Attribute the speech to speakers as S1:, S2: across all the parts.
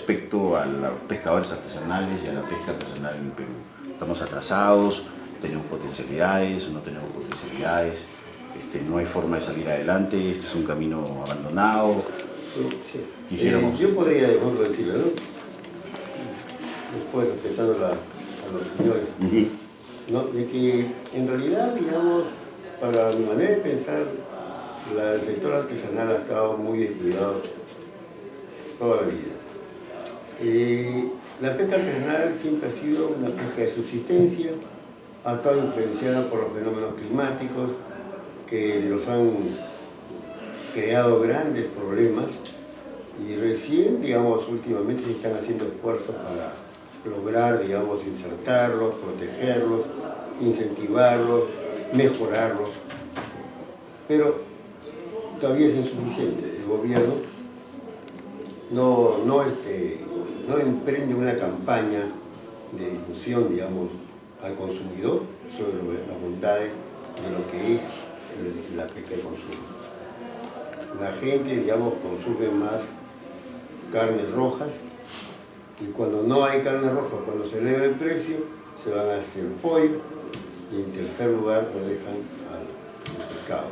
S1: respecto a los pescadores artesanales y a la pesca artesanal en el Perú. Estamos atrasados, tenemos potencialidades, no tenemos potencialidades, no hay forma de salir adelante, este es un camino abandonado.
S2: Sí. Yo podría, de ejemplo, decirlo, ¿no? Después, respetando a los señores, ¿no? De que en realidad, digamos, para mi manera de pensar, el sector artesanal ha estado muy descuidado toda la vida. La pesca artesanal siempre ha sido una pesca de subsistencia, ha estado influenciada por los fenómenos climáticos que los han creado grandes problemas y recién, digamos, últimamente se están haciendo esfuerzos para lograr, digamos, insertarlos, protegerlos, incentivarlos, mejorarlos, pero todavía es insuficiente. El gobierno no emprende una campaña de difusión, digamos, al consumidor sobre las bondades de lo que es la pesca de consumo. La gente, digamos, consume más carnes rojas y cuando no hay carne roja, cuando se eleva el precio, se van a hacer pollo y en tercer lugar lo dejan al pescado.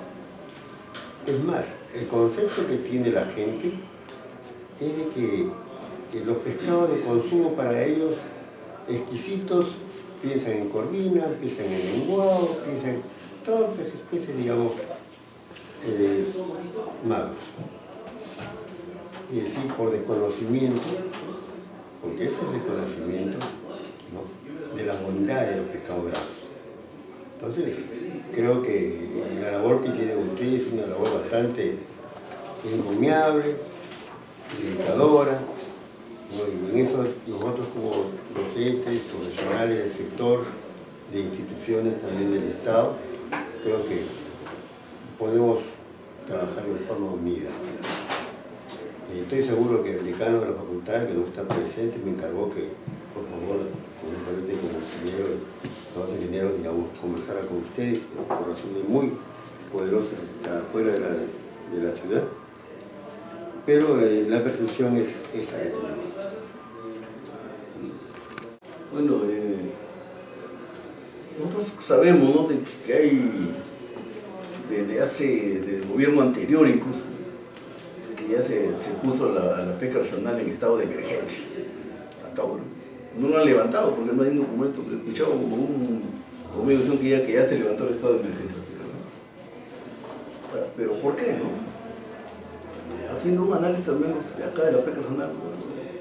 S2: Es más, el concepto que tiene la gente es de que los pescados de consumo para ellos exquisitos piensan en corvina, piensan en lenguado, piensan en todas las especies, digamos, magros. Y decir, por desconocimiento, porque ese es desconocimiento, ¿no?, de la bondad de los pescados grasos. Entonces, creo que la labor que tienen ustedes es una labor bastante encomiable, educadora, ¿no? Y en eso nosotros como docentes, profesionales del sector, de instituciones también del Estado, creo que podemos trabajar en forma unida. Estoy seguro que el decano de la facultad, que no está presente, me encargó que, por favor, conjuntamente con los ingenieros, digamos, conversara con ustedes por razones muy poderosas fuera de la ciudad. Pero la percepción es esa.
S3: Bueno, nosotros sabemos, ¿no?, de que hay, desde el gobierno anterior incluso, que ya se puso la pesca regional en estado de emergencia. Hasta ahora. No lo han levantado porque no hay un documento. Escuchaba una decisión que ya se levantó el estado de emergencia. Pero ¿por qué, no? Haciendo un análisis al menos de acá de la pesca regional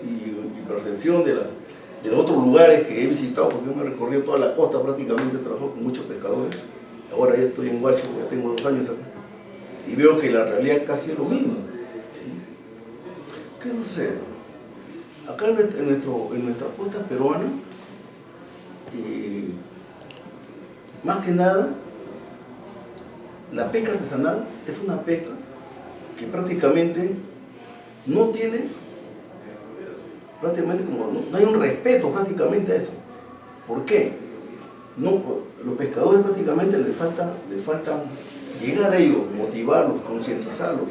S3: y percepción de los otros lugares que he visitado, porque yo me he recorrido toda la costa prácticamente, trabajo con muchos pescadores. Ahora ya estoy en Huacho, ya tengo 2 años acá, y veo que la realidad casi es lo mismo. ¿Qué sucede? Acá en nuestra costa peruana, más que nada, la pesca artesanal es una pesca que prácticamente no tiene, no hay un respeto prácticamente a eso. ¿Por qué? Los pescadores prácticamente les falta llegar a ellos, motivarlos, concientizarlos.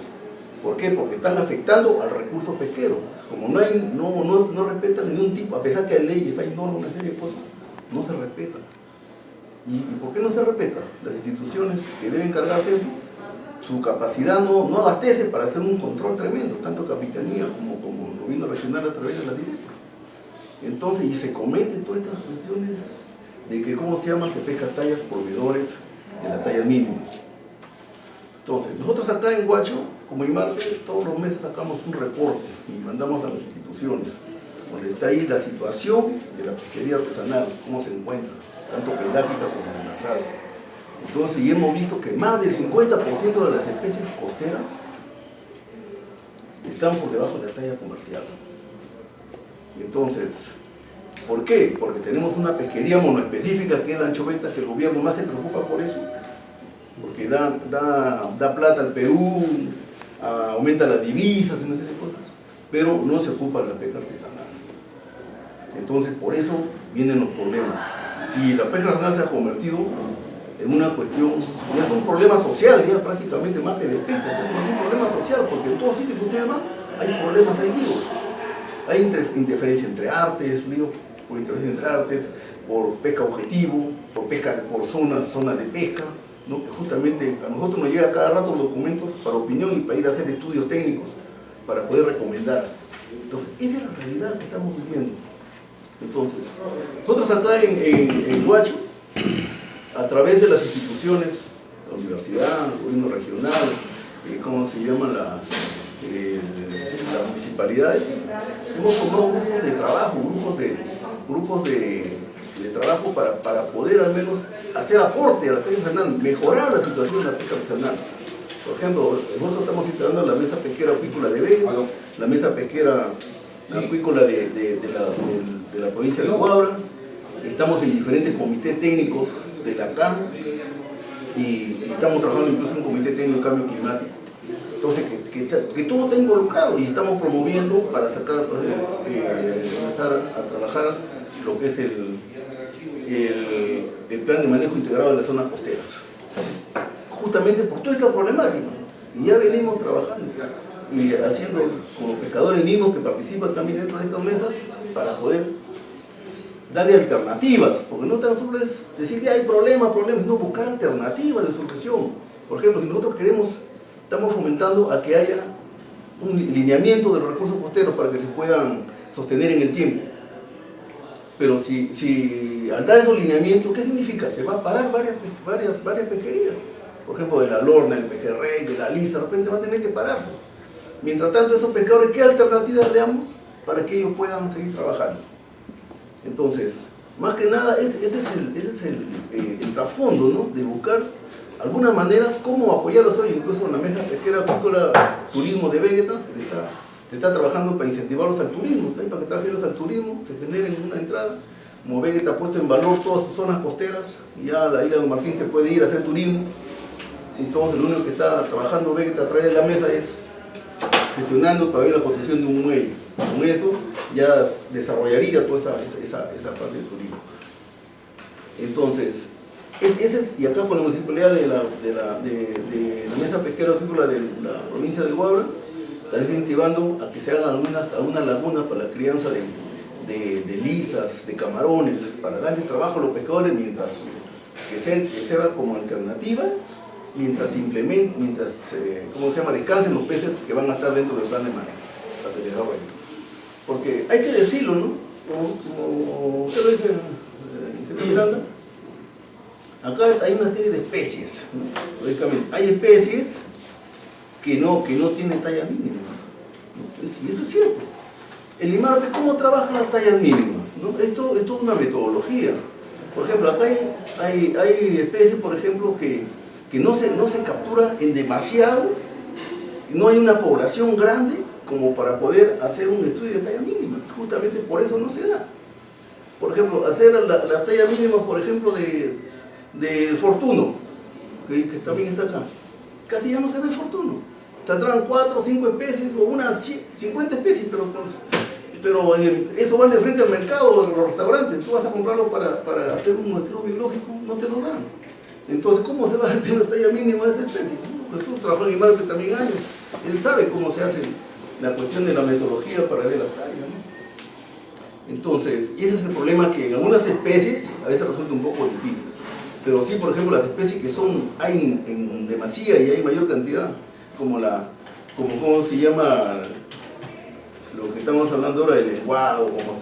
S3: ¿Por qué? Porque están afectando al recurso pesquero. Como no respetan ningún tipo, a pesar que hay leyes, hay normas, una serie de cosas, no se respetan. ¿Y por qué no se respeta? Las instituciones que deben encargarse de eso, su capacidad no abastece para hacer un control tremendo, tanto capitanía como gobierno regional a través de la directa. Entonces, y se cometen todas estas cuestiones de que, ¿cómo se llama? Se pesca tallas por medidores de la talla mínima. Entonces, nosotros acá en Huacho, como IMARPE, todos los meses sacamos un reporte y mandamos a las instituciones, donde está ahí la situación de la pesquería artesanal, cómo se encuentra, tanto pelágica como demersal. Entonces, y hemos visto que más del 50% de las especies costeras están por debajo de la talla comercial. Entonces, ¿por qué? Porque tenemos una pesquería monoespecífica que es la anchoveta, que el gobierno más se preocupa por eso, porque da plata al Perú, aumenta las divisas y una serie de cosas, pero no se ocupa de la pesca artesanal. Entonces, por eso vienen los problemas. Y la pesca artesanal se ha convertido en una cuestión, ya es un problema social, ya prácticamente más que de pesca, es un problema social, porque en todos sitios que ustedes van, hay problemas, hay líos. Hay interferencia entre artes, digo, por interferencia entre artes, por pesca objetivo, por pesca por zonas de pesca, ¿no? Que justamente a nosotros nos llega cada rato los documentos para opinión y para ir a hacer estudios técnicos para poder recomendar. Entonces, esa es la realidad que estamos viviendo. Entonces, nosotros acá en Huacho, a través de las instituciones, la universidad, el gobierno regional, ¿cómo se llaman las municipalidades? Hemos formado grupos de trabajo, grupos de trabajo para poder al menos hacer aporte a la pesca artesanal, mejorar la situación de la pesca artesanal. Por ejemplo, nosotros estamos integrando la mesa pesquera acuícola de Vega, la mesa pesquera acuícola de la provincia de Huaura, estamos en diferentes comités técnicos de la CAM y estamos trabajando incluso en un comité técnico de cambio climático. Entonces, que todo está involucrado y estamos promoviendo para sacar, empezar a trabajar lo que es el plan de manejo integrado de las zonas costeras. Justamente por toda esta problemática. Y ya venimos trabajando y haciendo con los pescadores mismos que participan también dentro de estas mesas para poder darle alternativas, porque no tan solo es decir que hay problemas, sino buscar alternativas de solución. Por ejemplo, si nosotros estamos fomentando a que haya un lineamiento de los recursos costeros para que se puedan sostener en el tiempo. Pero si al dar esos lineamientos, ¿qué significa? Se va a parar varias pesquerías. Por ejemplo, de la Lorna, el pejerrey, de la Lisa, de repente va a tener que pararse. Mientras tanto, esos pescadores, ¿qué alternativas le damos para que ellos puedan seguir trabajando? Entonces, más que nada, ese es el trasfondo, ¿no? De buscar algunas maneras cómo apoyarlos hoy, incluso en la mesa pesquera acuícola turismo de Vegeta, se está trabajando para incentivarlos al turismo, ¿sí? Para que traigan al turismo, se generen una entrada. Como Vegeta ha puesto en valor todas sus zonas costeras, y ya la isla de Don Martín se puede ir a hacer turismo. Entonces, lo único que está trabajando Vegeta a través de la mesa es gestionando para ver la construcción de un muelle. Con eso ya desarrollaría toda esa parte del turismo. Entonces, y acá con la municipalidad de la mesa pesquera acuícola de la provincia de Huaura, están incentivando a que se hagan algunas lagunas para la crianza de lisas, de camarones, para darle trabajo a los pescadores mientras que sea como alternativa, mientras descansen los peces que van a estar dentro del plan de manejo, para que desarrollen. Porque hay que decirlo, ¿no? Como usted lo dice, ingeniero Miranda, acá hay una serie de especies, ¿no? Lógicamente, hay especies que no tienen talla mínima, ¿no? Y eso es cierto. El IMARPE, ¿cómo trabaja las tallas mínimas? ¿No? Esto es toda una metodología. Por ejemplo, acá hay especies, por ejemplo, que no se captura en demasiado, no hay una población grande como para poder hacer un estudio de talla mínima. Justamente por eso no se da. Por ejemplo, hacer la talla mínima, por ejemplo, del fortuno, que también está acá. Casi ya no se ve fortuno. Saldrán 4 o 5 especies o unas 50 especies, pero eso va de frente al mercado, a los restaurantes. Tú vas a comprarlo para hacer un muestreo biológico, no te lo dan. Entonces, ¿cómo se va a hacer una talla mínima de esa especie? Jesús trabajó en IMARPE también años. Él sabe cómo se hace la cuestión de la metodología para ver la talla, ¿no? Entonces, y ese es el problema, que en algunas especies a veces resulta un poco difícil. Pero sí, por ejemplo, las especies que hay en demasía y hay mayor cantidad, como ¿cómo se llama? Lo que estamos hablando ahora del lenguado, como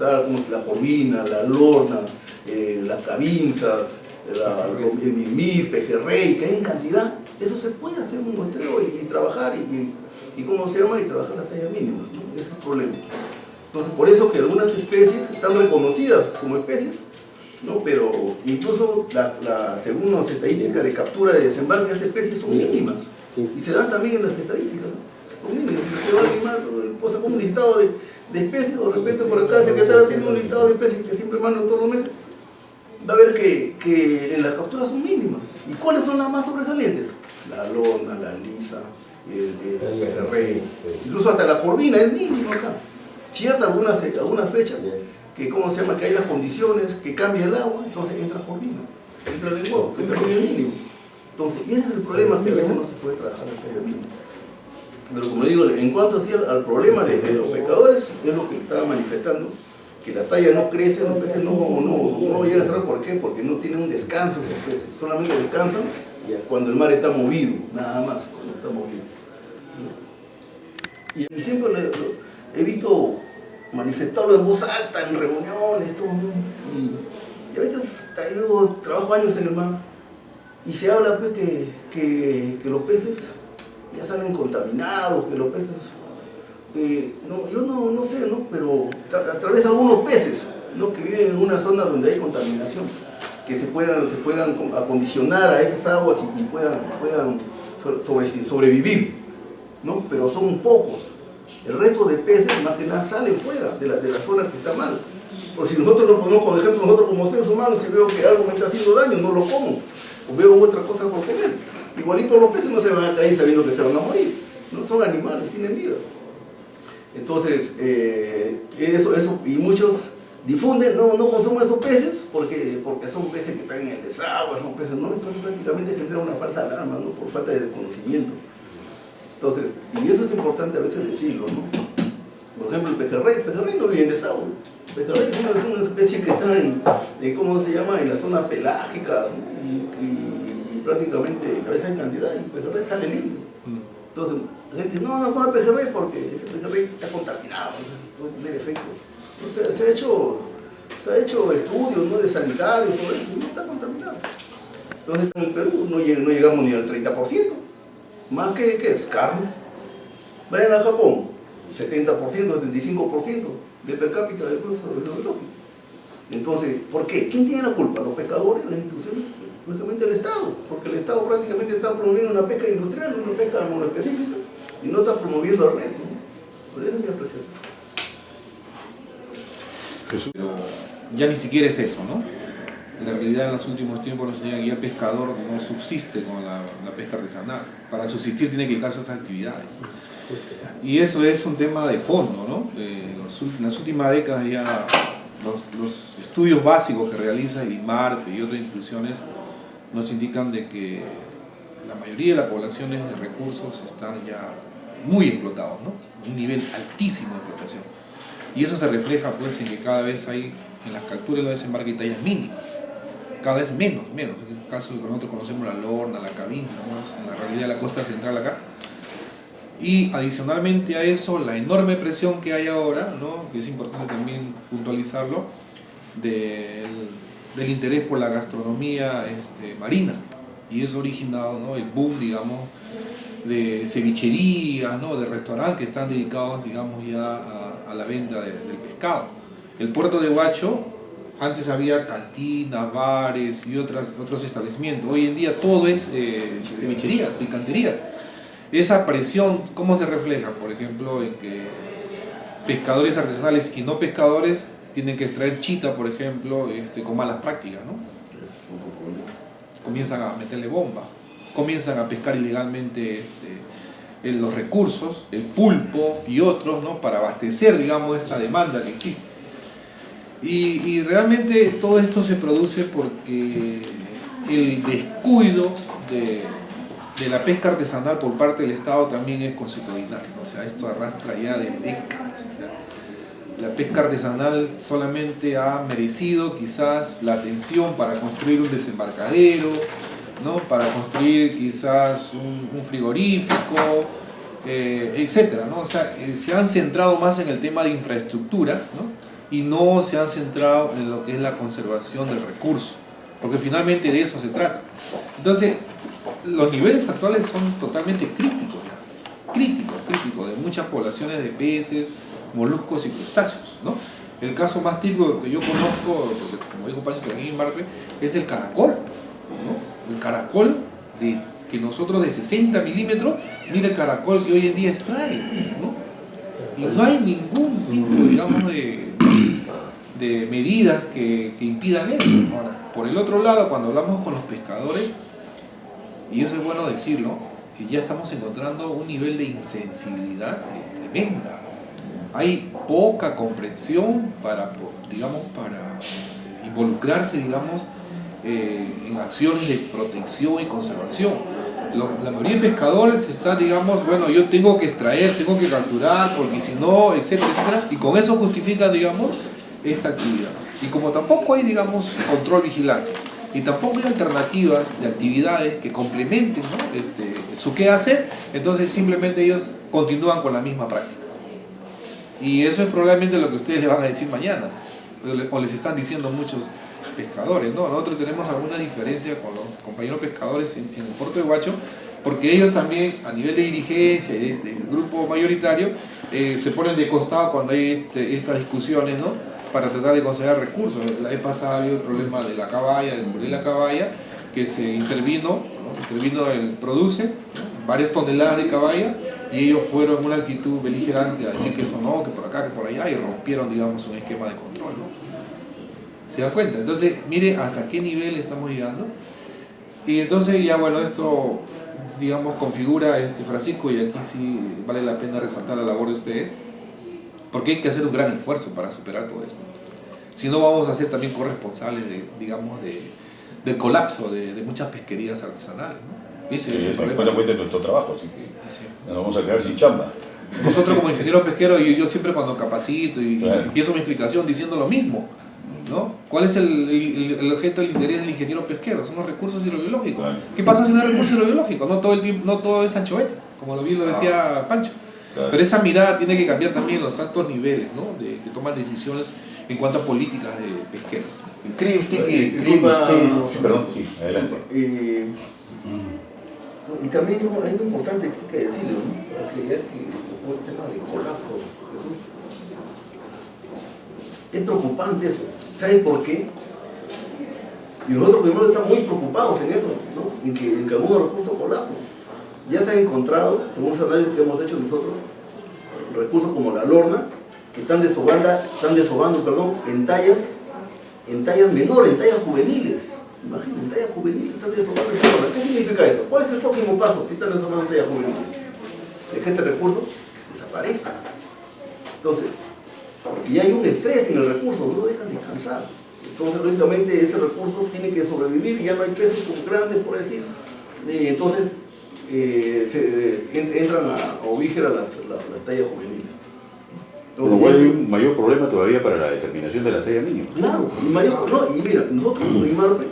S3: la corvina, la lorna, las cabinzas, el mimís, pejerrey, que hay en cantidad, eso se puede hacer un muestreo y trabajar y ¿cómo se llama? Y trabajar las tallas mínimas, ¿no? Ese es el problema. Entonces, por eso que algunas especies están reconocidas como especies, ¿no? Pero incluso según las estadísticas de captura de desembarque de esas especies son mínimas, y se dan también en las estadísticas, ¿no? Son mínimas. Cosa como un listado de especies, o de repente por acá el secretario tiene un listado de especies que siempre mandan todos los meses, va a ver que en las capturas son mínimas. ¿Y cuáles son las más sobresalientes? La lorna, la lisa, el pejerrey, incluso hasta la corvina es mínima acá. Ciertas algunas fechas que, ¿cómo se llama? Que hay las condiciones, que cambia el agua, entonces entra corvina, entra el lenguado, que entra el mínimo. Entonces, y ese es el problema, que a veces no se puede trabajar en el mínimo. Pero como digo, en cuanto al problema de los pescadores, es lo que estaba manifestando, que la talla no crece, los peces no llegan a cerrar. ¿Por qué? Porque no tienen un descanso esos peces, solamente descansan cuando el mar está movido, nada más, cuando está movido. Y siempre he visto manifestarlo en voz alta, en reuniones, todo, ¿no? Y a veces yo trabajo años en el mar y se habla pues, que los peces ya salen contaminados, que los peces, yo no sé, ¿no? Pero a través de algunos peces, ¿no? Que viven en una zona donde hay contaminación, que se puedan acondicionar a esas aguas y puedan sobrevivir, ¿no? Pero son pocos. El resto de peces, más que nada, salen fuera de la zona que está mal. Por si nosotros lo ponemos, por ejemplo, nosotros como seres humanos, si veo que algo me está haciendo daño, no lo como, o veo otra cosa por comer. Igualito los peces no se van a caer sabiendo que se van a morir, ¿no? Son animales, tienen vida. Entonces, eso, y muchos difunden, no consumen esos peces porque son peces que están en el desagüe, son peces, ¿no? Entonces prácticamente genera una falsa alarma, ¿no? Por falta de conocimiento. Entonces, y eso es importante a veces decirlo, ¿no? Por ejemplo, el pejerrey no vive en desagüe. El pejerrey es una especie que está en ¿cómo se llama? En las zonas pelágicas, ¿no? Y prácticamente a veces hay cantidad y el pejerrey sale limpio. Entonces, la gente dice, no come pejerrey porque ese pejerrey está contaminado, puede tener efectos. Entonces, se ha hecho estudios, ¿no? De sanitarios, todo eso, y no está contaminado. Entonces, en el Perú no llegamos ni al 30%. Más que es carnes. Vayan a Japón, 70%, 75% de per cápita del proceso biológico. Entonces, ¿por qué? ¿Quién tiene la culpa? ¿Los pescadores, las instituciones? Lógicamente el Estado, porque el Estado prácticamente está promoviendo una pesca industrial, una pesca monoespecífica, y no está promoviendo el resto, ¿no? Por eso es mi apreciación.
S4: Jesús. Pero ya ni siquiera es eso, ¿no? La realidad en los últimos tiempos nos enseña que ya el pescador no subsiste con la pesca artesanal. Para subsistir tiene que dedicarse a estas actividades. Y eso es un tema de fondo, ¿no? En las últimas décadas ya los estudios básicos que realiza el IMARPE y otras instituciones nos indican de que la mayoría de las poblaciones de recursos están ya muy explotados, ¿no? Un nivel altísimo de explotación. Y eso se refleja pues en que cada vez hay en las capturas de desembarque tallas mínimas, cada vez menos. En el caso de que nosotros conocemos la Lorna, la Cabinza, ¿no? En la realidad de la costa central acá. Y adicionalmente a eso, la enorme presión que hay ahora, ¿no? Que es importante también puntualizarlo, del interés por la gastronomía marina. Y eso ha originado, ¿no? El boom, digamos, de cevicherías, ¿no? De restaurantes que están dedicados, digamos, ya a la venta del pescado. El puerto de Huacho, antes había cantinas, bares y otros establecimientos. Hoy en día todo es cevichería, picantería. Esa presión, ¿cómo se refleja? Por ejemplo, en que pescadores artesanales y no pescadores tienen que extraer chita, por ejemplo, con malas prácticas, ¿no? Comienzan a meterle bomba, comienzan a pescar ilegalmente los recursos, el pulpo y otros, ¿no? Para abastecer, digamos, esta demanda que existe. Y realmente todo esto se produce porque el descuido de la pesca artesanal por parte del Estado también es consuetudinario. O sea, esto arrastra ya de décadas. O sea, la pesca artesanal solamente ha merecido quizás la atención para construir un desembarcadero, ¿no? Para construir quizás un frigorífico, etcétera, ¿no? O sea, se han centrado más en el tema de infraestructura, ¿no? Y no se han centrado en lo que es la conservación del recurso, porque finalmente de eso se trata. Entonces, los niveles actuales son totalmente críticos de muchas poblaciones de peces, moluscos y crustáceos, ¿no? El caso más típico que yo conozco, porque como dijo Pancho también en Marque, es el caracol, ¿no? El caracol que nosotros de 60 milímetros, mira el caracol que hoy en día extrae, ¿no? Y no hay ningún tipo, digamos, de medidas que impidan eso. Ahora, por el otro lado, cuando hablamos con los pescadores, y eso es bueno decirlo, ya estamos encontrando un nivel de insensibilidad tremenda. Hay poca comprensión para involucrarse, digamos, en acciones de protección y conservación. La mayoría de pescadores están, digamos, bueno, yo tengo que extraer, tengo que capturar, porque si no, etcétera, etcétera, y con eso justifican, digamos, esta actividad. Y como tampoco hay, digamos, control, vigilancia, y tampoco hay alternativas de actividades que complementen, ¿no? Su quehacer, entonces simplemente ellos continúan con la misma práctica. Y eso es probablemente lo que ustedes le van a decir mañana, o les están diciendo muchos pescadores, ¿no? Nosotros tenemos alguna diferencia con los compañeros pescadores en el puerto de Huacho, porque ellos también, a nivel de dirigencia, el grupo mayoritario, se ponen de costado cuando hay estas discusiones, ¿no? Para tratar de conseguir recursos. La vez pasada había el problema de la caballa, del burdel de la caballa, que se intervino, ¿no? Él produce, ¿no? Varias toneladas de caballa, y ellos fueron en una actitud beligerante a decir que eso no, que por acá, que por allá, y rompieron, digamos, un esquema de control, ¿no? ¿Se dan cuenta? Entonces, mire hasta qué nivel estamos llegando. Y entonces ya, bueno, esto, digamos, configura, Francisco, y aquí sí vale la pena resaltar la labor de ustedes, porque hay que hacer un gran esfuerzo para superar todo esto. Si no, vamos a ser también corresponsables, digamos, del colapso de muchas pesquerías artesanales, ¿no? Ese es el problema.
S5: Cuenta de nuestro trabajo, así que
S4: Sí.
S5: nos vamos a quedar sin chamba.
S4: Nosotros como ingenieros pesqueros, yo siempre cuando capacito y
S5: Claro.
S4: empiezo mi explicación diciendo lo mismo, ¿no? ¿Cuál es el objeto del interés del ingeniero pesquero? Son los recursos hidrobiológicos.
S5: Claro.
S4: ¿Qué pasa si no hay recursos hidrobiológicos? No todo el tiempo, no todo es anchoveta, como lo decía Pancho.
S5: Claro.
S4: Pero esa mirada tiene que cambiar también en los altos niveles, ¿no? Que toman decisiones en cuanto a políticas de pesqueros.
S1: ¿Cree usted que...
S5: Sí, perdón, sí, adelante.
S3: Y también hay algo importante que hay que decirlo, ¿no? Que ya que tocó el tema del colapso, Jesús. Es preocupante eso. ¿Sabe por qué? Y nosotros primero estamos muy preocupados en eso, ¿no? En que algunos recursos colapsen. Ya se han encontrado, según los análisis que hemos hecho nosotros, recursos como la lorna, que están desobando en tallas menores, en tallas juveniles. Imagínense, en tallas juveniles están desobando esa lorna. ¿Qué significa eso? ¿Cuál es el próximo paso si están desobando en tallas juveniles? Es que este recurso desaparezca. Entonces, porque ya hay un estrés en el recurso, no lo dejan descansar. Entonces, lógicamente, ese recurso tiene que sobrevivir y ya no hay peces grandes, por decir. Entonces, entran a ovígera las tallas juveniles.
S1: Con lo cual hay un mayor problema todavía para la determinación de la talla mínima.
S3: Claro, y mira, nosotros como IMARPE,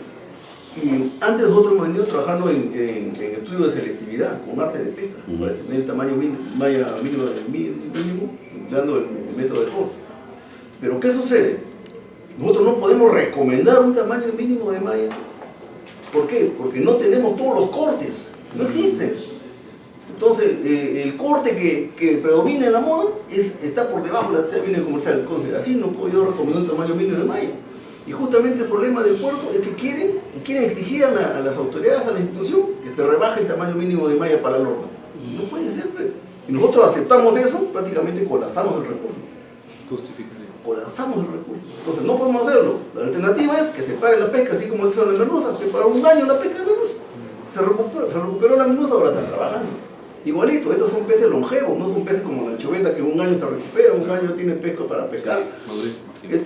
S3: y antes nosotros hemos venido trabajando en estudios de selectividad con arte de pesca, para tener el tamaño mínimo, dando el método de Ford. Pero ¿qué sucede? Nosotros no podemos recomendar un tamaño mínimo de malla. ¿Por qué? Porque no tenemos todos los cortes, no existen. Entonces, el corte que predomina en la moda está por debajo de la talla mínima comercial. Entonces, así no puedo yo recomendar un tamaño mínimo de malla. Y justamente el problema del puerto es que quieren exigir a las autoridades, a la institución, que se rebaje el tamaño mínimo de malla para la norma. No puede ser, pues. Y nosotros aceptamos eso, prácticamente colapsamos el recurso. Colapsamos el recurso. Entonces, no podemos hacerlo. La alternativa es que se pare la pesca, así como hizo en la merluza. Se paró un año la pesca en la merluza. Se recuperó la merluza, ahora están trabajando. Igualito, estos son peces longevos, no son peces como la anchoveta que un año se recupera, un año tiene pesca para pescar.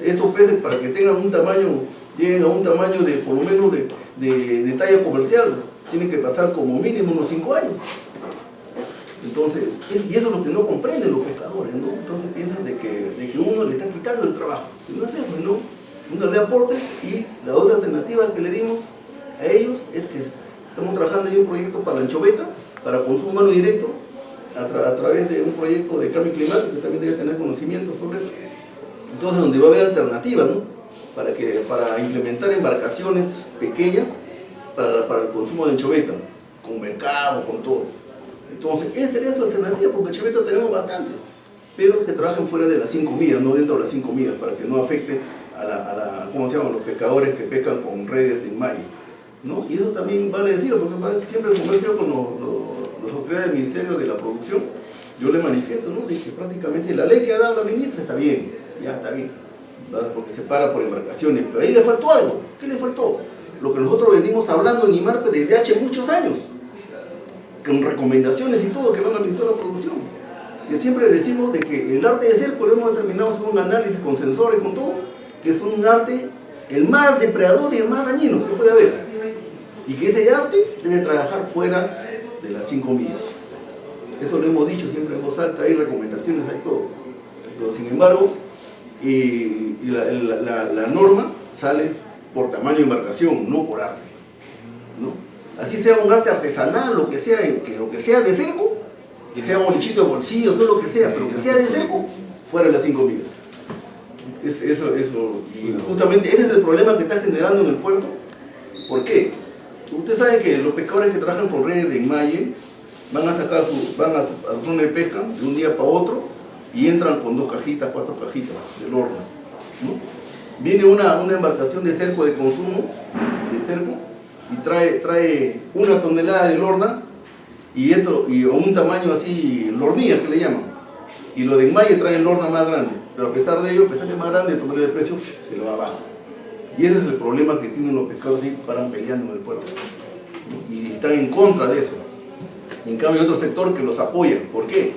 S3: Estos peces, para que tengan un tamaño, lleguen a un tamaño de por lo menos de talla comercial, tienen que pasar como mínimo unos 5 años. Entonces, y eso es lo que no comprenden los pescadores, ¿no? Entonces piensan de que uno le está quitando el trabajo. Y no es eso, ¿no? Uno le aportes, y la otra alternativa que le dimos a ellos es que estamos trabajando en un proyecto para la anchoveta, para consumo humano directo, a través de un proyecto de cambio climático, que también debe tener conocimiento sobre eso. Entonces, donde va a haber alternativas, ¿no? Para implementar embarcaciones pequeñas para el consumo de anchoveta, con mercado, con todo. Entonces, esa sería su alternativa, porque anchoveta tenemos bastante, pero que trabajen fuera de las 5 millas, no dentro de las 5 millas, para que no afecte ¿cómo se llaman? Los pescadores que pescan con redes de malla, ¿no? Y eso también vale decirlo, porque siempre converso con las autoridades del Ministerio de la Producción. Yo le manifiesto, ¿no? De que prácticamente la ley que ha dado la ministra está bien, ya está bien, ¿verdad? Porque se para por embarcaciones, pero ahí le faltó algo. ¿Qué le faltó? Lo que nosotros venimos hablando en IMARPE desde hace muchos años, con recomendaciones y todo que van al Ministerio de la Producción. Que siempre decimos de que el arte de cerco lo hemos determinado según un análisis con sensores, con todo, que es un arte el más depredador y el más dañino que puede haber. y que ese yate debe trabajar fuera de las 5 millas. Eso lo hemos dicho siempre en voz alta, hay recomendaciones, hay todo. Pero sin embargo, la norma sale por tamaño de embarcación, no por arte, ¿no? Así sea un arte artesanal, lo que sea de cerco, que sea bolichito de bolsillo, todo lo que sea, pero que sea de cerco, fuera de las 5 millas. Eso, y justamente ese es el problema que está generando en el puerto. ¿Por qué? Ustedes saben que los pescadores que trabajan con redes de enmalle van a sacar van a su zona de pesca de un día para otro y entran con 2 cajitas, 4 cajitas del horno, ¿no? Viene una embarcación de cerco de consumo, y trae 1 tonelada de lorna y un tamaño así, lornilla que le llaman, y lo de enmalle trae lorna más grande, pero a pesar de ello, a pesar de más grande, el de precio se lo va abajo. Y ese es el problema que tienen los pescadores y paran peleando en el puerto, ¿no? Y están en contra de eso. En cambio hay otro sector que los apoya. ¿Por qué?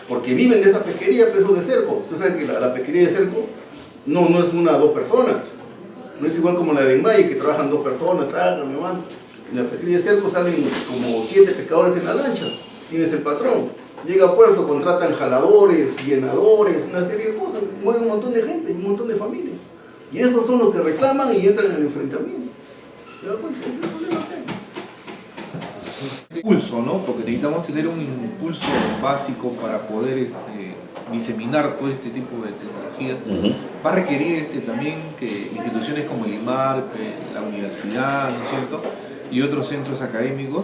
S3: Porque viven de esa pesquería, pesos de cerco. Usted sabe que la pesquería de cerco no es 1 o 2 personas. No es igual como la de enmalle, que trabajan 2 personas, sacan, me van. En la pesquería de cerco salen como 7 pescadores en la lancha. Tienes el patrón. Llega a puerto, contratan jaladores, llenadores, una serie de cosas. Mueven un montón de gente, un montón de familias. Y esos son los que reclaman y entran en el enfrentamiento. ¿Te das cuenta? Ese es el problema que hay.
S4: Impulso, ¿no? Porque necesitamos tener un impulso básico para poder diseminar todo este tipo de tecnología. Va a requerir también que instituciones como el IMAR, la universidad, ¿no es cierto?, y otros centros académicos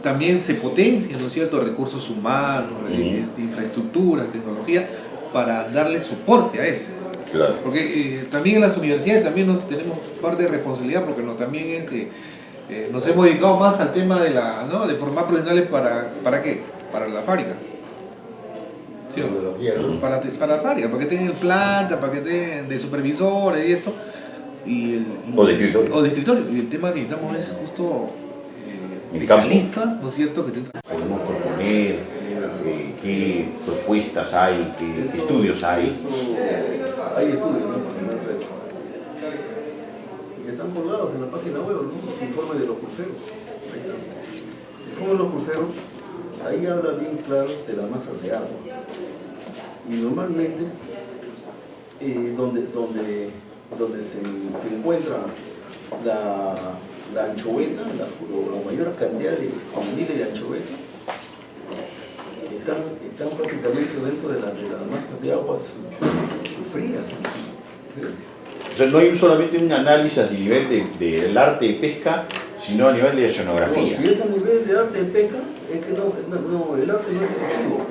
S4: también se potencien, ¿no es cierto?, recursos humanos, infraestructuras, tecnología, para darle soporte a eso.
S5: Claro.
S4: Porque también en las universidades también tenemos parte de responsabilidad, porque también nos hemos dedicado más al tema de formar profesionales ¿para qué? Para la fábrica. ¿Sí? Para la fábrica, para que tengan planta, para que tengan de supervisores y esto.
S5: O de escritorio.
S4: O de escritorio. Y el tema que necesitamos es justo especialistas, ¿no es cierto? Que
S1: podemos proponer, qué propuestas hay, qué estudios hay.
S3: Hay estudios, ¿no? Que están colgados en la página web, ¿no? Los informes de los cruceros. Ahí está. Como los cruceros, ahí habla bien claro de las masas de agua. Y normalmente, donde se encuentra la anchoveta, la mayor cantidad de juveniles de anchoveta, están prácticamente dentro de las masas de aguas frías.
S1: O sea, no hay solamente un análisis a nivel del arte de pesca, sino a nivel de oceanografía.
S3: No, si es a nivel de arte de pesca, es que el arte no es selectivo.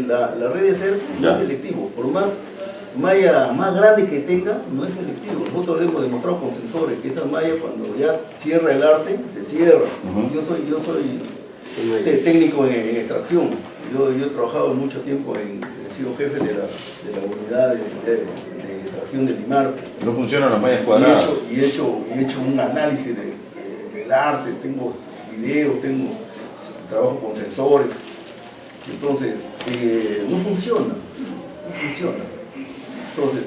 S3: La red de cerco no es selectivo. Por más malla más grande que tenga, no es selectivo. Nosotros lo hemos demostrado con sensores, que esa malla cuando ya cierra el arte, se cierra. Yo soy técnico en extracción. Yo he trabajado mucho tiempo, he sido jefe de la unidad de extracción del IMAR.
S5: No funcionan las mallas cuadradas.
S3: Y he hecho un análisis del arte, tengo videos, trabajo con sensores. Entonces, no funciona. Entonces,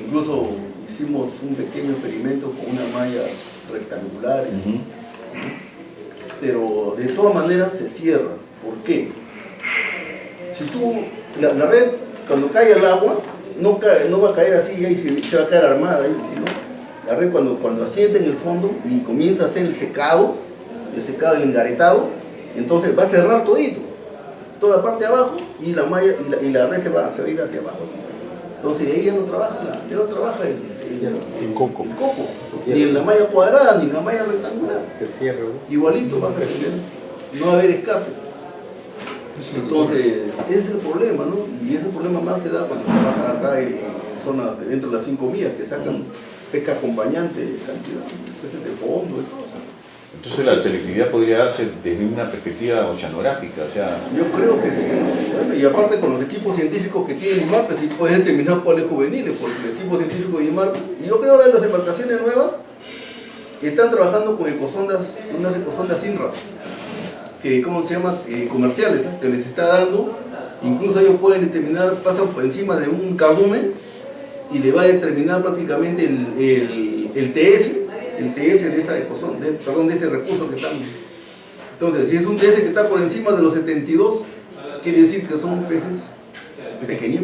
S3: incluso hicimos un pequeño experimento con unas mallas rectangulares, pero de todas maneras se cierra. ¿Por qué? Si la red, cuando cae al agua, no va a caer así y ahí se va a quedar armada, ¿no? La red cuando asienta en el fondo y comienza a hacer el secado, el engaretado, entonces va a cerrar todito, toda la parte de abajo, y la malla y la red se va a ir hacia abajo. Entonces ahí ya no trabaja el coco, ni en la malla cuadrada ni en la malla rectangular.
S2: Se cierra, ¿no?
S3: Igualito va a ser, no va a haber escape. Entonces, ese es el problema, ¿no? Y ese problema más se da cuando trabajan acá en zonas dentro de las 5 millas, que sacan pesca acompañante, cantidad, peces de fondo y cosas.
S5: Entonces la selectividad podría darse desde una perspectiva oceanográfica, o sea...
S3: Yo creo que sí, ¿no? Bueno, y aparte con los equipos científicos que tiene IMAR, pues sí pueden determinar cuáles juveniles, porque el equipo científico de IMAR, y yo creo ahora en las embarcaciones nuevas, están trabajando con ecosondas, unas ecosondas INRAS, que, ¿cómo se llama? Comerciales, ¿eh? Que les está dando, incluso ellos pueden determinar, pasan por encima de un cardumen y le va a determinar prácticamente el TS el TS de esa ecozona, de ese recurso que están. Entonces, si es un TS que está por encima de los 72, quiere decir que son peces pequeños.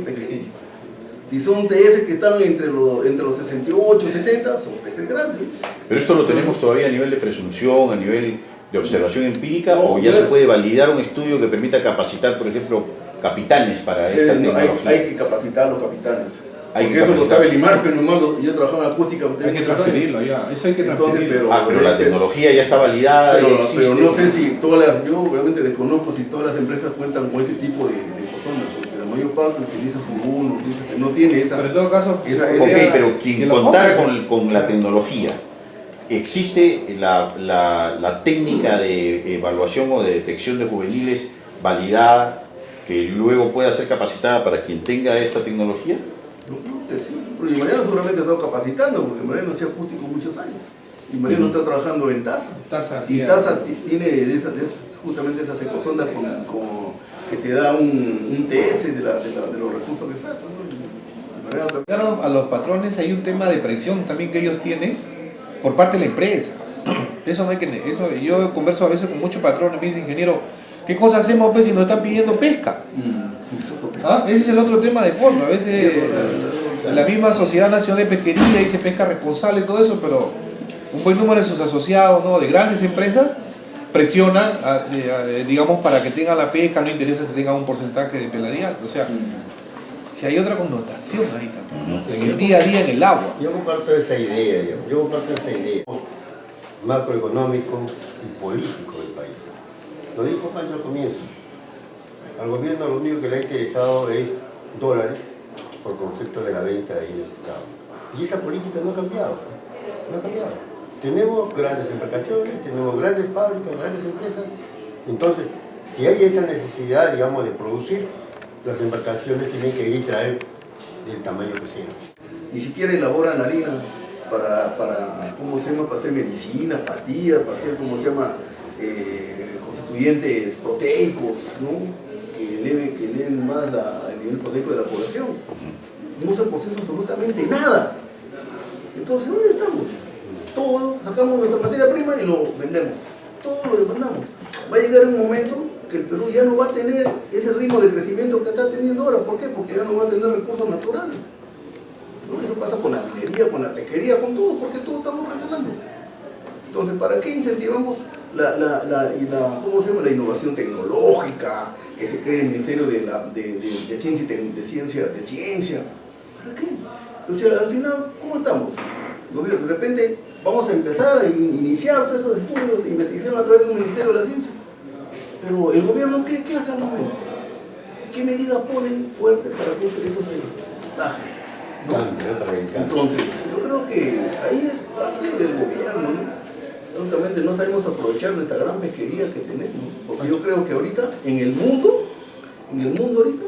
S3: Si son TS que están entre los 68 y 70, son peces grandes.
S5: Pero esto lo tenemos todavía a nivel de presunción, a nivel de observación empírica,
S3: No,
S5: o ya se puede validar un estudio que permita capacitar, por ejemplo, capitanes para esta tecnología.
S3: Hay que capacitar a los capitanes.
S5: Hay que
S3: Porque eso lo
S5: capacitar.
S3: sabe Limar, pero nomás yo trabajaba en acústica.
S4: Hay que transferirlo ya, eso hay que transferirlo.
S5: Pero la tecnología ya está validada. ya existe.
S3: Pero no sé si yo realmente desconozco si todas las empresas cuentan con este tipo de ecozondas, porque la mayor parte utiliza furún, no tiene esa.
S4: Pero en todo caso,
S5: Ok, pero quien
S4: que lo
S5: contara
S4: compre.
S5: con la tecnología, ¿existe la técnica de evaluación o de detección de juveniles validada que luego pueda ser capacitada para quien tenga esta tecnología?
S3: Yo creo que sí, pero y Mariano seguramente está capacitando, porque Mariano hacía acústico muchos años. Y Mariano está trabajando en TASA. Y TASA tiene justamente estas ecosondas que te da un TS de los recursos que saca, ¿no?
S4: Claro, a los patrones hay un tema de presión también que ellos tienen por parte de la empresa. Eso no hay que, eso yo converso a veces con muchos patrones, me dicen, ingeniero, ¿qué cosa hacemos pues si nos están pidiendo pesca? ¿Ah? Ese es el otro tema de fondo. A veces la misma Sociedad Nacional de Pesquería dice pesca responsable y todo eso, pero un buen número de sus asociados, ¿no?, de grandes empresas presiona, digamos, para que tengan la pesca, no interesa si tengan un porcentaje de peladial. O sea, si hay otra connotación ahí también, en el día a día en el agua.
S2: Yo comparto esa idea, macroeconómico y político del país. Lo dijo Pancho al comienzo. Al gobierno lo único que le ha interesado es dólares por concepto de la venta de ahí del mercado. Y esa política no ha cambiado. No ha cambiado. Tenemos grandes embarcaciones, tenemos grandes fábricas, grandes empresas. Entonces, si hay esa necesidad, digamos, de producir, las embarcaciones tienen que ir y traer del tamaño que sea.
S3: Ni siquiera elaboran harina para ¿cómo se llama?, para hacer medicinas, pastillas, para hacer, ¿cómo se llama?, constituyentes proteicos, ¿no?, que eleven más el nivel proteico de la población. No se procesa absolutamente nada. Entonces, ¿dónde estamos? Todo, sacamos nuestra materia prima y lo vendemos. Todo lo demandamos. Va a llegar un momento que el Perú ya no va a tener ese ritmo de crecimiento que está teniendo ahora. ¿Por qué? Porque ya no va a tener recursos naturales. ¿No? Eso pasa con la minería, con la pesquería, con todo, porque todo estamos regalando. Entonces, ¿para qué incentivamos ¿cómo se llama?, la innovación tecnológica que se cree en el Ministerio de Ciencia? ¿Para qué? O sea, al final, ¿cómo estamos? Gobierno, de repente vamos a empezar a iniciar todos esos estudios de investigación a través del Ministerio de la Ciencia. Pero el gobierno, ¿qué hace al momento? ¿Qué medidas ponen fuertes para que eso se baje? ¿No? Entonces, yo creo que ahí es parte del gobierno, ¿no? Absolutamente no sabemos aprovechar nuestra gran pesquería que tenemos, porque yo creo que ahorita en el mundo ahorita,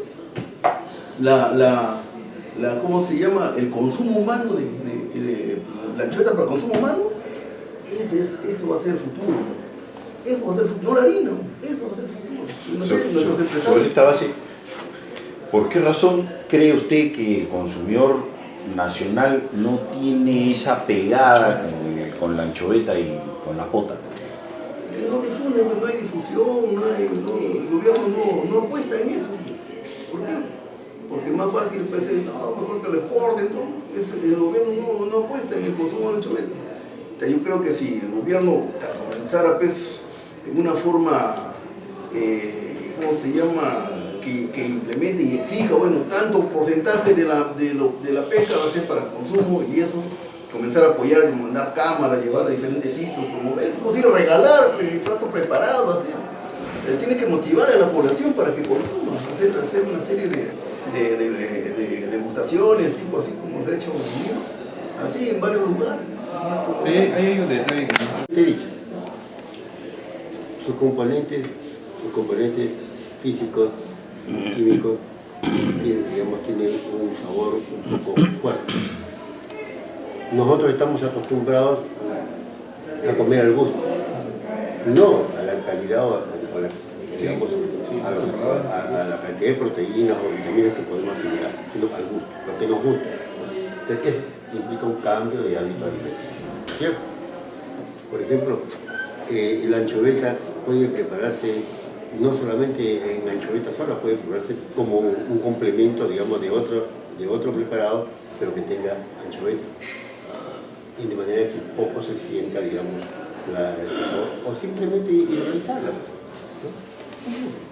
S3: ¿cómo se llama?, el consumo humano de la anchoeta para consumo humano, eso va a ser el futuro. Eso va a ser el futuro, no la harina, eso va a ser el futuro. No sé, nuestros empresarios.
S5: Sobre esta base, ¿por qué razón cree usted que el consumidor nacional no tiene esa pegada con la anchoveta y con la pota?
S3: No difunden, no hay difusión, el gobierno no apuesta en eso. ¿Por qué? Porque es más fácil pensar, no, mejor que lo exporten, todo. El gobierno no apuesta en el consumo de anchoveta. Yo creo que si el gobierno comenzara pues, en una forma, ¿cómo se llama?, que implemente y exija, bueno, tanto porcentaje de la pesca va a ser para consumo, y eso, comenzar a apoyar, mandar cámaras, llevar a diferentes sitios, promover, es posible regalar platos preparados, hacer. Tiene que motivar a la población para que consuma, hacer una serie de degustaciones, tipo así como se ha hecho así en varios lugares.
S4: Ahí hay un detalle.
S2: He dicho, sus componentes físicos, químicos, tienen un sabor un poco fuerte. Nosotros estamos acostumbrados a comer al gusto, no a la calidad o a la cantidad de proteínas o vitaminas que podemos asimilar, sino al gusto, lo que nos gusta. Entonces, implica un cambio de hábito alimenticio, ¿cierto? Por ejemplo, la anchoveta puede prepararse no solamente en anchoveta sola, puede prepararse como un complemento, digamos, de otro preparado, pero que tenga anchoveta. Y de manera que poco se sienta, digamos, o simplemente realizarla. ¿No?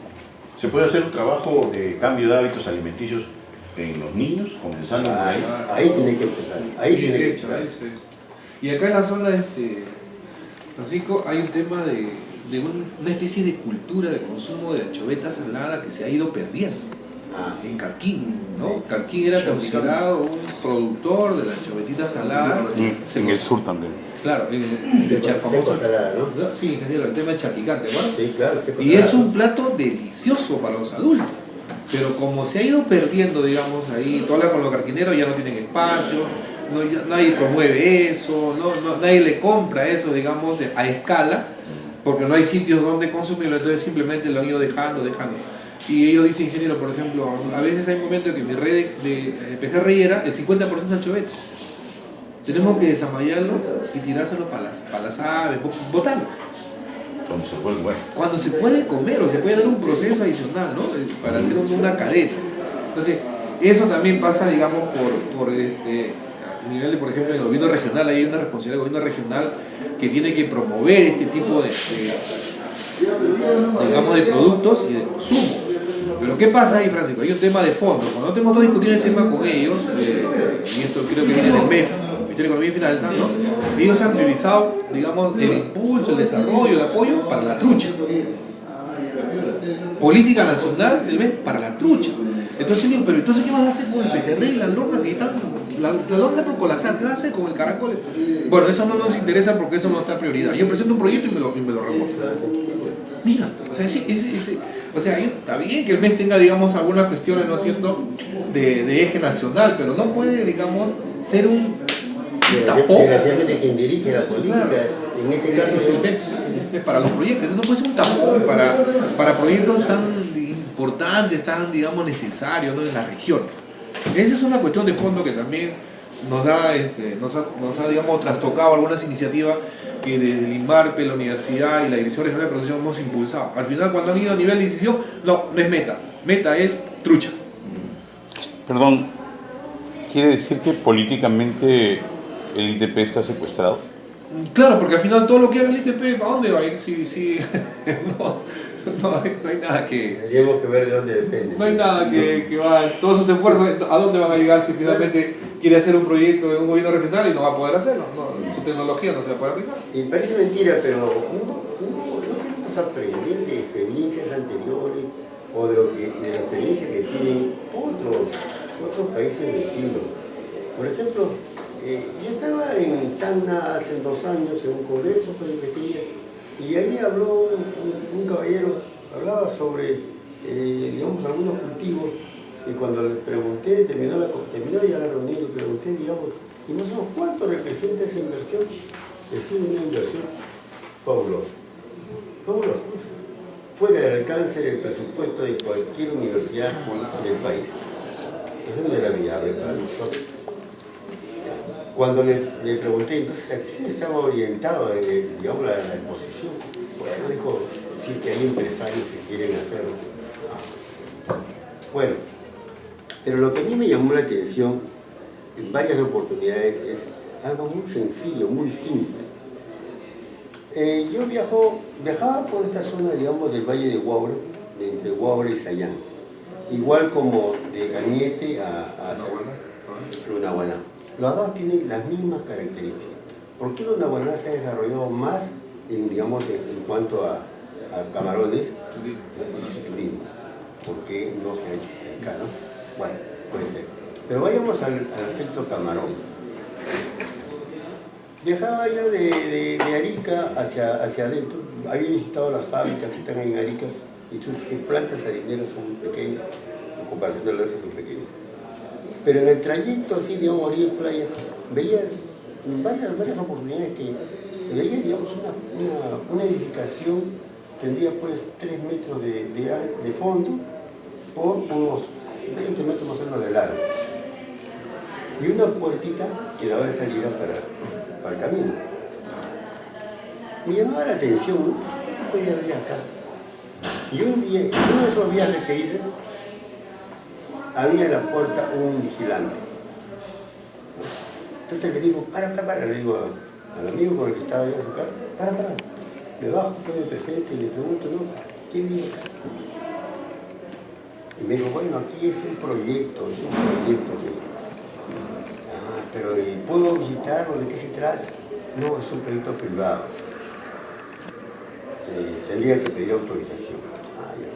S5: ¿Se puede hacer un trabajo de cambio de hábitos alimenticios en los niños, comenzando por ahí?
S2: Ahí tiene que empezar. Ahí
S4: Bien
S2: tiene que
S4: hecho,
S2: empezar.
S4: eso es. Y acá en la zona, Francisco, hay un tema de una especie de cultura de consumo de anchoveta salada que se ha ido perdiendo. En Carquín, ¿no? Carquín era considerado un productor de la anchovetita salada.
S6: En el sur también.
S4: Claro,
S2: Seco salada, ¿no?
S4: Sí, ingeniero, el tema del charquicán, ¿te acuerdas?
S2: Sí, claro.
S4: Y es un plato delicioso para los adultos. Pero como se ha ido perdiendo, digamos, ahí, tú hablas con los carquineros, ya no tienen espacio, nadie promueve eso, nadie le compra eso, digamos, a escala, porque no hay sitios donde consumirlo, entonces simplemente lo han ido dejando. Y ellos dicen, ingeniero, por ejemplo, a veces hay momentos en que mi red de pejerrey reyera, el 50% es anchoveta. Tenemos que desamallarlo y tirárselo para las aves, botarlo.
S5: Donde se puede, bueno.
S4: Cuando se puede comer o se puede dar un proceso adicional, ¿no? Para hacer una cadena. Entonces, eso también pasa, digamos, por a nivel de, por ejemplo, en el gobierno regional, hay una responsabilidad del gobierno regional que tiene que promover este tipo de productos y de consumo. Pero ¿qué pasa ahí, Francisco? Hay un tema de fondo. Cuando hemos discutido el tema con ellos, y esto creo que viene del MEF, Ministerio de Economía y Finanzas, ¿no? Ellos han priorizado, digamos, el impulso, el desarrollo, el apoyo para la trucha. Política nacional del MEF para la trucha. Entonces digo, pero entonces ¿qué vas a hacer con el pejerrey, la lorna que están, la lorna por colapsar? ¿Qué vas a hacer con el caracol? Bueno, eso no nos interesa porque eso no está prioridad. Yo presento un proyecto y me lo reporto. Mira, o sea, está bien que el MES tenga, digamos, algunas cuestiones, ¿no es cierto?, de eje nacional, pero no puede, digamos, ser un tapón.
S2: Desgraciadamente quien dirige la política, en este caso
S4: es para los proyectos, no puede ser un tapón para proyectos tan importantes, tan, digamos, necesarios, ¿no?, en la región. Esa es una cuestión de fondo que también nos ha, digamos, trastocado algunas iniciativas que desde el INMARPE, la universidad y la Dirección Regional de Producción hemos impulsado. Al final, cuando han ido a nivel de decisión, no es meta es trucha.
S6: Perdón, ¿quiere decir que políticamente el ITP está secuestrado?
S4: Claro, porque al final todo lo que haga el ITP, ¿a dónde va a ir? Sí. No hay nada que...
S2: Tendríamos que ver de dónde depende.
S4: No hay nada que va... Todos sus esfuerzos, ¿a dónde van a llegar si finalmente quiere hacer un proyecto de un gobierno regional y no va a poder hacerlo? Su tecnología no se va a poder aplicar.
S2: Y parece mentira, pero uno queremos aprender de experiencias anteriores o de la experiencia que tienen otros países vecinos. Por ejemplo, yo estaba en Tacna hace 2 años en un congreso con investigación y ahí habló un caballero, hablaba sobre, digamos, algunos cultivos, y cuando le pregunté, terminó ya la reunión, le pregunté, digamos, y no sabemos cuánto representa esa inversión. Es una inversión fabulosa, fuera del alcance del presupuesto de cualquier universidad del país. Eso no era viable para nosotros. Cuando le pregunté, entonces, ¿a quién estaba orientado, digamos, la exposición? Bueno, dijo, sí, que hay empresarios que quieren hacerlo. Bueno, pero lo que a mí me llamó la atención en varias oportunidades es algo muy sencillo, muy simple. Yo viajaba por esta zona, digamos, del Valle de Huaura, entre Huaura y Sayán, igual como de Cañete a Lunahuaná. Los dos tienen las mismas características. ¿Por qué Lunahuaná se ha desarrollado más en cuanto a camarones y su turismo? ¿Por qué no se ha hecho acá, no? Bueno, puede ser. Pero vayamos al aspecto camarón. Viajaba yo de Arica hacia adentro, había visitado las fábricas que están ahí en Arica y sus plantas harineras son pequeñas, en comparación de las otras son pequeñas. Pero en el trayecto, así, digamos, orilla en playa, veía en varias oportunidades que veía, digamos, una edificación, tendría pues 3 metros de fondo por unos 20 metros más o menos de largo. Y una puertita que daba de salida para el camino. me llamaba la atención, ¿no? ¿Qué se podía ver acá? Y un día, en uno de esos viajes que hice, había en la puerta un vigilante. Entonces le digo, para, le digo al amigo con el que estaba yo en su carro, para. Me bajo, con el presente y le pregunto, ¿no? ¿Qué viene acá? Y me dijo, bueno, aquí es un proyecto que... Ah, pero ¿y puedo visitarlo? ¿De qué se trata? No, es un proyecto privado. Tendría que pedir autorización. Ah, ya.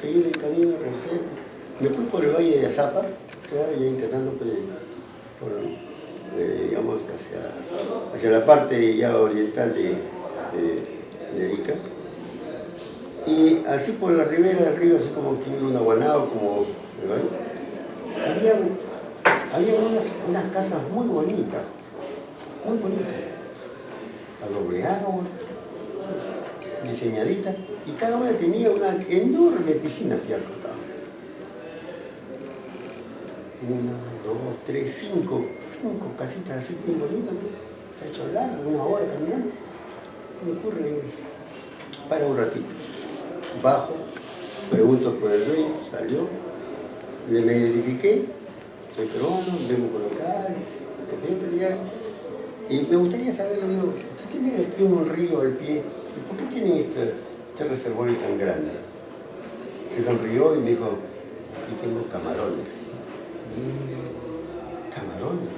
S2: Seguí el camino, regresé. Me fui por el valle de Azapa, o sea, ya internando pues, digamos, hacia la parte ya oriental de Arica. Y así por la ribera del río, así como aquí en Aguanao, como había unas casas muy bonitas, a doble agua, diseñaditas, y cada una tenía una enorme piscina hacia el costado. 1, 2, 3, 5 casitas así bien bonitas, ¿no? Está hecho largo, 1 hora caminando. Me ocurre, le digo, para un ratito. Bajo, pregunto por el rey, salió, le me identifiqué, soy peruano, vengo por local, etc. Y me gustaría saber, le digo, ¿usted tiene aquí un río al pie? ¿Y por qué tiene este reservorio tan grande? Se sonrió y me dijo, aquí tengo camarones. ¿Camarones?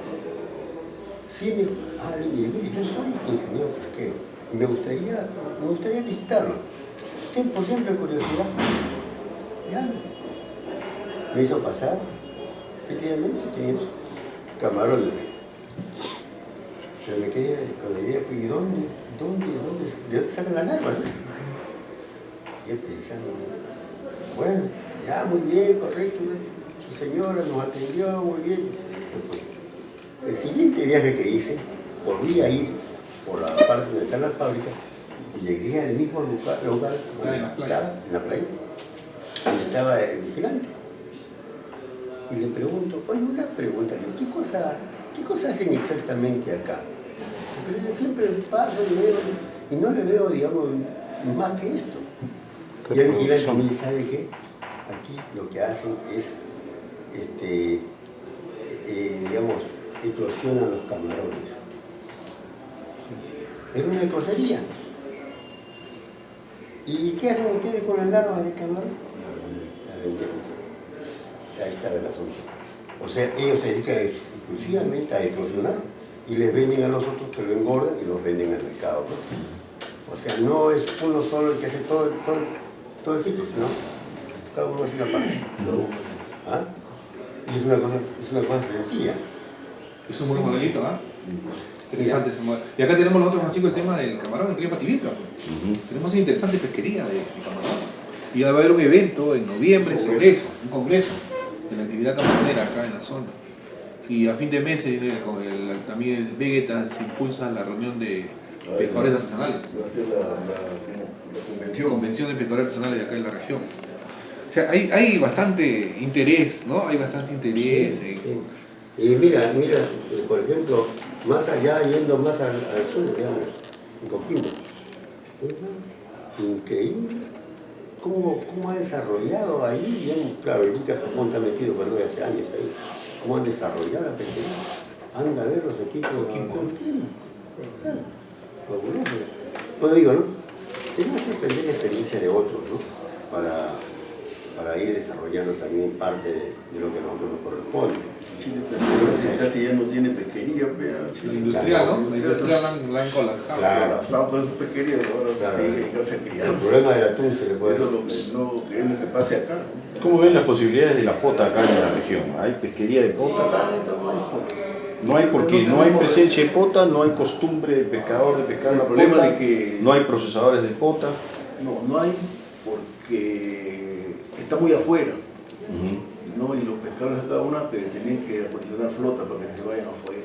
S2: Sí, me dijo, le dije, mire, yo soy ingeniero pesquero, me gustaría visitarlo. Por siempre curiosidad. Ya. Me hizo pasar, efectivamente, tenía camarones. Pero me quedé con la idea, ¿y dónde? ¿De dónde sacan la larva? ¿No? Y yo pensando, bueno, ya, muy bien, correcto, su señora nos atendió muy bien. El siguiente viaje que hice, volví a ir por la parte donde están las fábricas, y llegué al mismo lugar donde estaba, en la playa, donde estaba el vigilante. Y le pregunto, oye, una pregunta, ¿qué cosa hacen exactamente acá? Porque yo siempre paso y veo, y no le veo, digamos, más que esto. Y el vigilante me dice, ¿sabe qué? Aquí lo que hacen es, digamos, eclosionan los camarones. Era una eclosería. ¿Y qué hacen ustedes con las larvas de camarón? La venden. Ahí estaba el asunto. O sea, ellos se dedican exclusivamente a eclosionar y les venden a los otros que lo engordan y los venden al mercado. ¿No? O sea, no es uno solo el que hace todo el ciclo, sino cada uno hace una parte. ¿Ah? Y es una cosa sencilla.
S4: Es un buen modelito, ¿ah? Interesante ese modelo. Y acá tenemos nosotros, Francisco, el tema del camarón en Río Pativilca. Tenemos una interesante pesquería de camarón. Y va a haber un evento en noviembre sobre eso, un congreso de la actividad camaronera acá en la zona. Y a fin de mes, también el Vegeta se impulsa la reunión de pescadores artesanales.
S3: Va a ser la
S4: convención de pescadores artesanales de acá en la región. O sea, hay bastante interés, ¿no? Hay bastante interés.
S2: Sí. Y mira, por ejemplo, más allá, yendo más al sur, digamos, en Coquimbo. Increíble cómo ha desarrollado ahí, bien, claro, el Buque Japón está metido por 9 hace años ahí, cómo han desarrollado la pesquería. Anda a ver los equipos de Coquimbo. Claro, fabuloso. Pues digo, ¿no? Tenemos que aprender la experiencia de otros, ¿no? Para ir desarrollando también parte de lo que a nosotros nos corresponde.
S3: Chile casi ya no tiene pesquería, pero
S4: La industria, ¿no? La industria la han colapsado.
S2: Claro.
S3: todas esas pesquerías, ahora no se
S2: El
S3: criaron.
S2: problema del atún se le puede...
S3: Eso es lo que no queremos que pase acá.
S5: ¿Cómo ven las posibilidades de la pota acá en la región? ¿Hay pesquería de pota acá? No hay, porque no hay presencia de pota, no hay costumbre de pescador de pescar la
S3: problema
S5: pota,
S3: de que
S5: no hay procesadores de pota.
S3: no hay porque está muy afuera. ¿No? Y los pescadores de cada una que tienen que acondicionar flota para que se vayan afuera.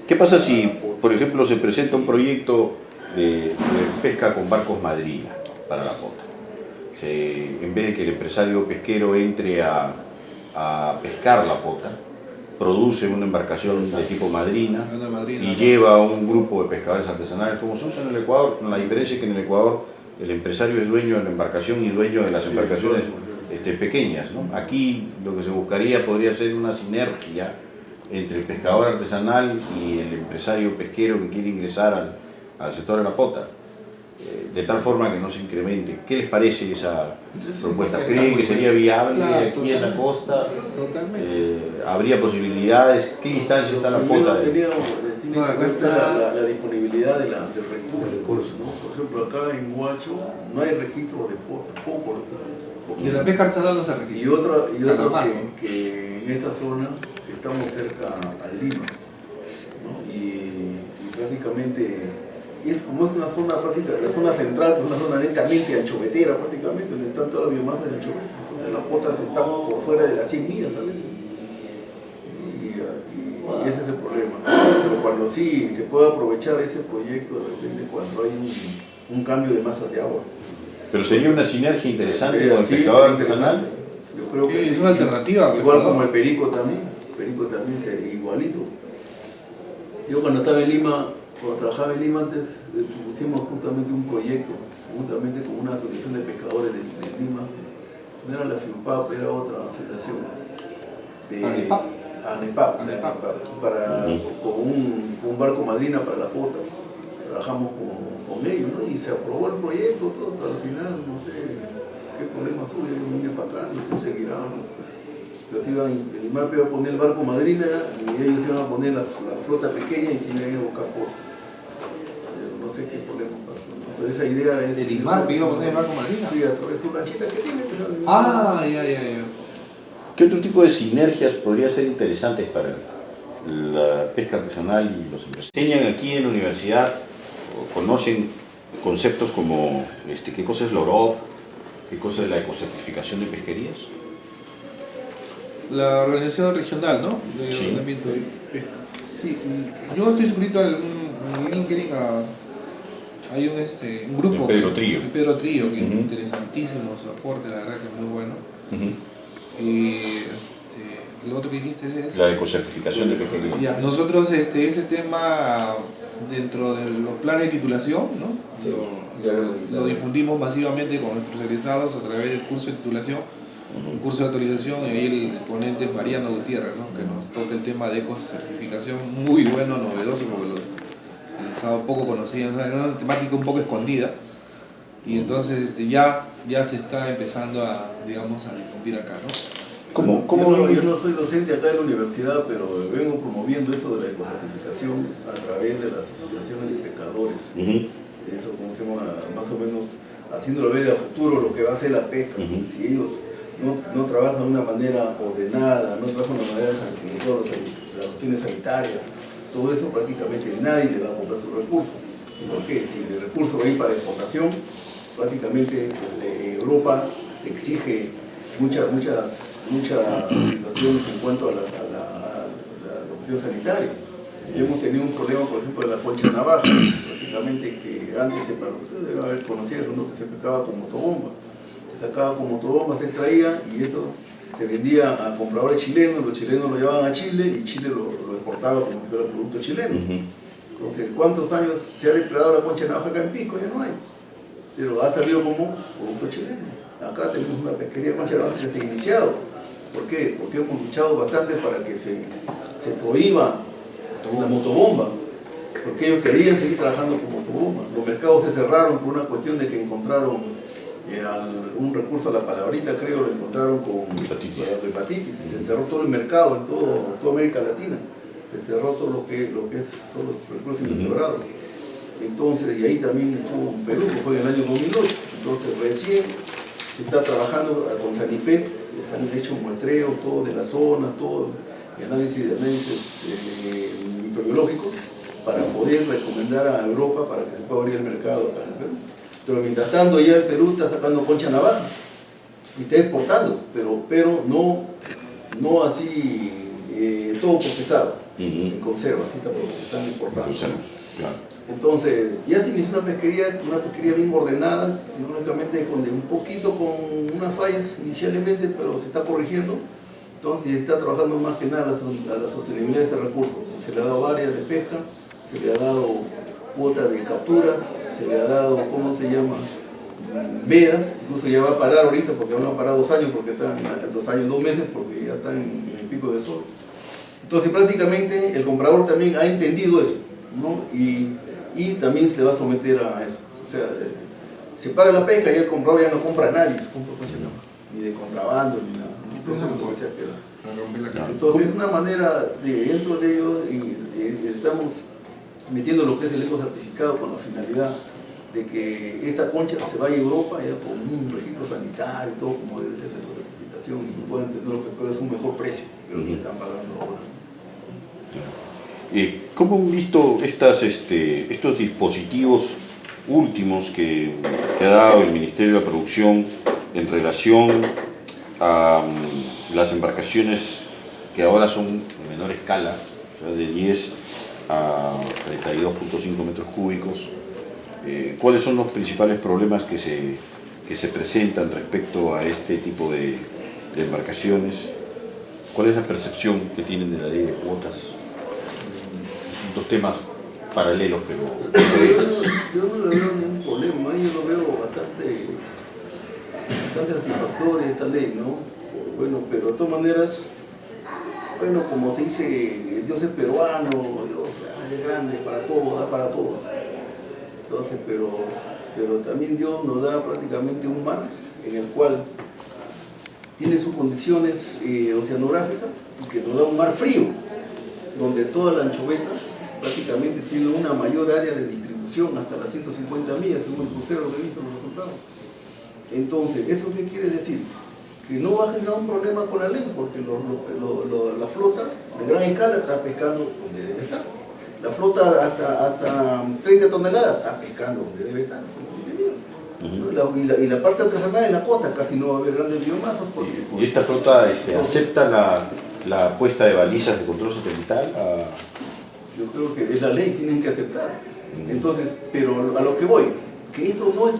S5: ¿Qué pasa si, por ejemplo, se presenta un proyecto de pesca con barcos madrina para la pota? En vez de que el empresario pesquero entre a pescar la pota, produce una embarcación de tipo madrina
S4: Una madrina,
S5: y
S4: ¿no?
S5: lleva a un grupo de pescadores artesanales como se usa en el Ecuador. La diferencia es que en el Ecuador el empresario es dueño de la embarcación y dueño de las embarcaciones pequeñas, ¿no? Aquí lo que se buscaría podría ser una sinergia entre el pescador artesanal y el empresario pesquero que quiere ingresar al sector de la pota, de tal forma que no se incremente. ¿Qué les parece esa propuesta? ¿Creen que sería viable
S4: Claro,
S5: aquí en la costa?
S4: Totalmente.
S5: ¿Habría posibilidades? ¿Qué distancia está la pota?
S3: Tiene
S4: acá
S3: que ver
S4: está-
S3: la disponibilidad del recurso.
S2: Del recurso.
S3: ¿no? Por ejemplo, acá en Huacho no hay registro de potas, poco registro.
S4: Y en la pesca artesanal no se
S3: Y
S4: registra.
S3: otra
S4: Calamar, ¿no?
S3: que en esta zona estamos cerca a Lima, ¿no? y prácticamente como es una zona práctica, la zona central, pues una zona netamente anchovetera prácticamente, donde está toda la biomasa de anchoveta. Entonces las potas están por fuera de las 100 millas a veces. Y ese es el problema. Pero cuando sí se puede aprovechar ese proyecto, de repente cuando hay un cambio de masa de agua.
S5: Pero sería una sinergia interesante con el
S3: Sí,
S5: pescador
S3: interesante.
S5: artesanal.
S3: Yo creo que
S4: Sí,
S3: sí.
S4: es una alternativa,
S3: Igual
S4: pescador.
S3: como el perico también igualito. Yo cuando estaba en Lima, cuando trabajaba en Lima antes, pusimos justamente un proyecto, juntamente con una asociación de pescadores de Lima. No era la FIUPAP, era otra asociación.
S4: ¿ANEPAP?
S3: ANEPAP, con un barco madrina para la pota. Trabajamos con ellos, ¿no? Y se aprobó el proyecto, todo, pero al final no sé qué problemas hubo, ellos vinieron para acá, no sé, seguirán. El IMAP iba a poner el barco madrina y ellos iban a poner la flota pequeña y se iban a buscar pota. No sé qué problema pasó, ¿no? Pero esa idea es...
S4: ¿El IMARPE iba a poner el barco madrina?
S3: Sí, a través de su lanchita que tiene. Pero,
S4: Ah, ya.
S5: ¿Qué otro tipo de sinergias podría ser interesantes para la pesca artesanal y los empresarios? ¿Enseñan aquí en la universidad o conocen conceptos como qué cosa es la OROP, qué cosa es la ecocertificación de pesquerías?
S4: La organización regional, ¿no? De
S5: Sí.
S4: ordenamiento de pesca. Sí, yo estoy suscrito en LinkedIn hay un grupo.
S5: El Pedro Trillo.
S4: El Pedro Trillo, que es
S5: Ujú.
S4: interesantísimo su aporte, la verdad que es muy bueno.
S5: Ujú.
S4: Y lo otro que dijiste es...
S5: La ecocertificación de pesquerías.
S4: Ya, nosotros ese tema dentro de los planes de titulación, ¿no? Lo difundimos masivamente con nuestros egresados a través del curso de titulación, un curso de actualización, y ahí el ponente es Mariano Gutiérrez, ¿no? Que nos toca el tema de ecocertificación, muy bueno, novedoso, porque los egresados poco conocían, o sea, era una temática un poco escondida, y entonces ya se está empezando a difundir acá, ¿no?
S3: Yo no soy docente acá en la universidad, pero vengo promoviendo esto de la ecocertificación a través de las asociaciones de pescadores. Eso, como se llama, más o menos haciéndolo ver a futuro lo que va a ser la pesca. Si ellos no trabajan de una manera ordenada, no trabajan de una manera con todas las cuestiones sanitarias, todo eso prácticamente nadie le va a comprar su recurso. Porque si el recurso va a ir para exportación, prácticamente Europa exige muchas situaciones en cuanto a la cuestión sanitaria. Y hemos tenido un problema, por ejemplo, de la concha navaja, prácticamente que antes para ustedes deben haber conocido eso, ¿no? Que se pescaba con motobomba. Se sacaba con motobomba, se extraía y eso se vendía a compradores chilenos, los chilenos lo llevaban a Chile y Chile lo exportaba como si fuera producto chileno. Entonces, ¿cuántos años se ha desplegado la concha navaja acá en Pisco? Ya no hay. Pero ha salido como producto chileno. Acá tenemos una pesquería de concha navaja que se ha iniciado. ¿Por qué? Porque hemos luchado bastante para que se prohíba la motobomba. Porque ellos querían seguir trabajando con motobomba. Los mercados se cerraron por una cuestión de que encontraron un recurso a la palabrita, creo, lo encontraron con hepatitis. Se cerró todo el mercado en toda América Latina. Se cerró todo lo que es todos los recursos invertebrados. Entonces, y ahí también estuvo en Perú, que fue en el año 2008. Entonces, recién se está trabajando con Sanipet, les han hecho un muestreo, todo de la zona, todo, análisis microbiológicos, para poder recomendar a Europa para que se pueda abrir el mercado acá en Perú. Pero mientras tanto, ya el Perú está sacando concha navaja y está exportando, pero no así todo procesado, en conserva, así están exportando. Entonces, ya se inició una pesquería bien ordenada, lógicamente un poquito con unas fallas inicialmente, pero se está corrigiendo. Entonces está trabajando más que nada a la sostenibilidad de este recurso. Se le ha dado áreas de pesca, se le ha dado cuota de capturas, se le ha dado, ¿cómo se llama? Vedas, incluso ya va a parar ahorita porque van a parar 2 años, porque están 2 años, 2 meses, porque ya están en el pico de sol. Entonces prácticamente el comprador también ha entendido eso, ¿no? Y también se va a someter a eso. O sea, se para la pesca y el comprador ya no compra a nadie, se compra coche nada más, ni de contrabando, ni nada. Entonces es una manera dentro de ello y estamos metiendo lo que es el eco certificado con la finalidad de que esta concha se vaya a Europa ya con un registro sanitario, todo como debe ser de la certificación, y puedan tener lo que es un mejor precio que lo que están pagando ahora.
S5: ¿Cómo han visto estos dispositivos últimos que ha dado el Ministerio de la Producción en relación a las embarcaciones que ahora son de menor escala, o sea, de 10 a 32.5 metros cúbicos? ¿Cuáles son los principales problemas que se presentan respecto a este tipo de embarcaciones? ¿Cuál es la percepción que tienen de la ley de cuotas? Son 2 temas paralelos, pero...
S3: Yo no le veo ningún problema, yo lo veo bastante satisfactoria esta ley, ¿no? Bueno, pero de todas maneras, bueno, como se dice, Dios es peruano, Dios es grande para todos, da para todos. Entonces, pero también Dios nos da prácticamente un mar en el cual tiene sus condiciones oceanográficas y que nos da un mar frío, donde toda la anchoveta prácticamente tiene una mayor área de distribución, hasta las 150 millas, según el crucero que he visto los resultados. Entonces, ¿eso qué quiere decir? Que no va a generar un problema con la ley, porque la flota de gran escala está pescando donde debe estar. La flota hasta 30 toneladas está pescando donde debe estar. Y la parte artesanal en la costa casi no va a haber grandes biomasas.
S5: ¿Y esta flota acepta la puesta de balizas de control satelital?
S3: Yo creo que es la ley, tienen que aceptar. Entonces, pero a lo que voy, que esto no es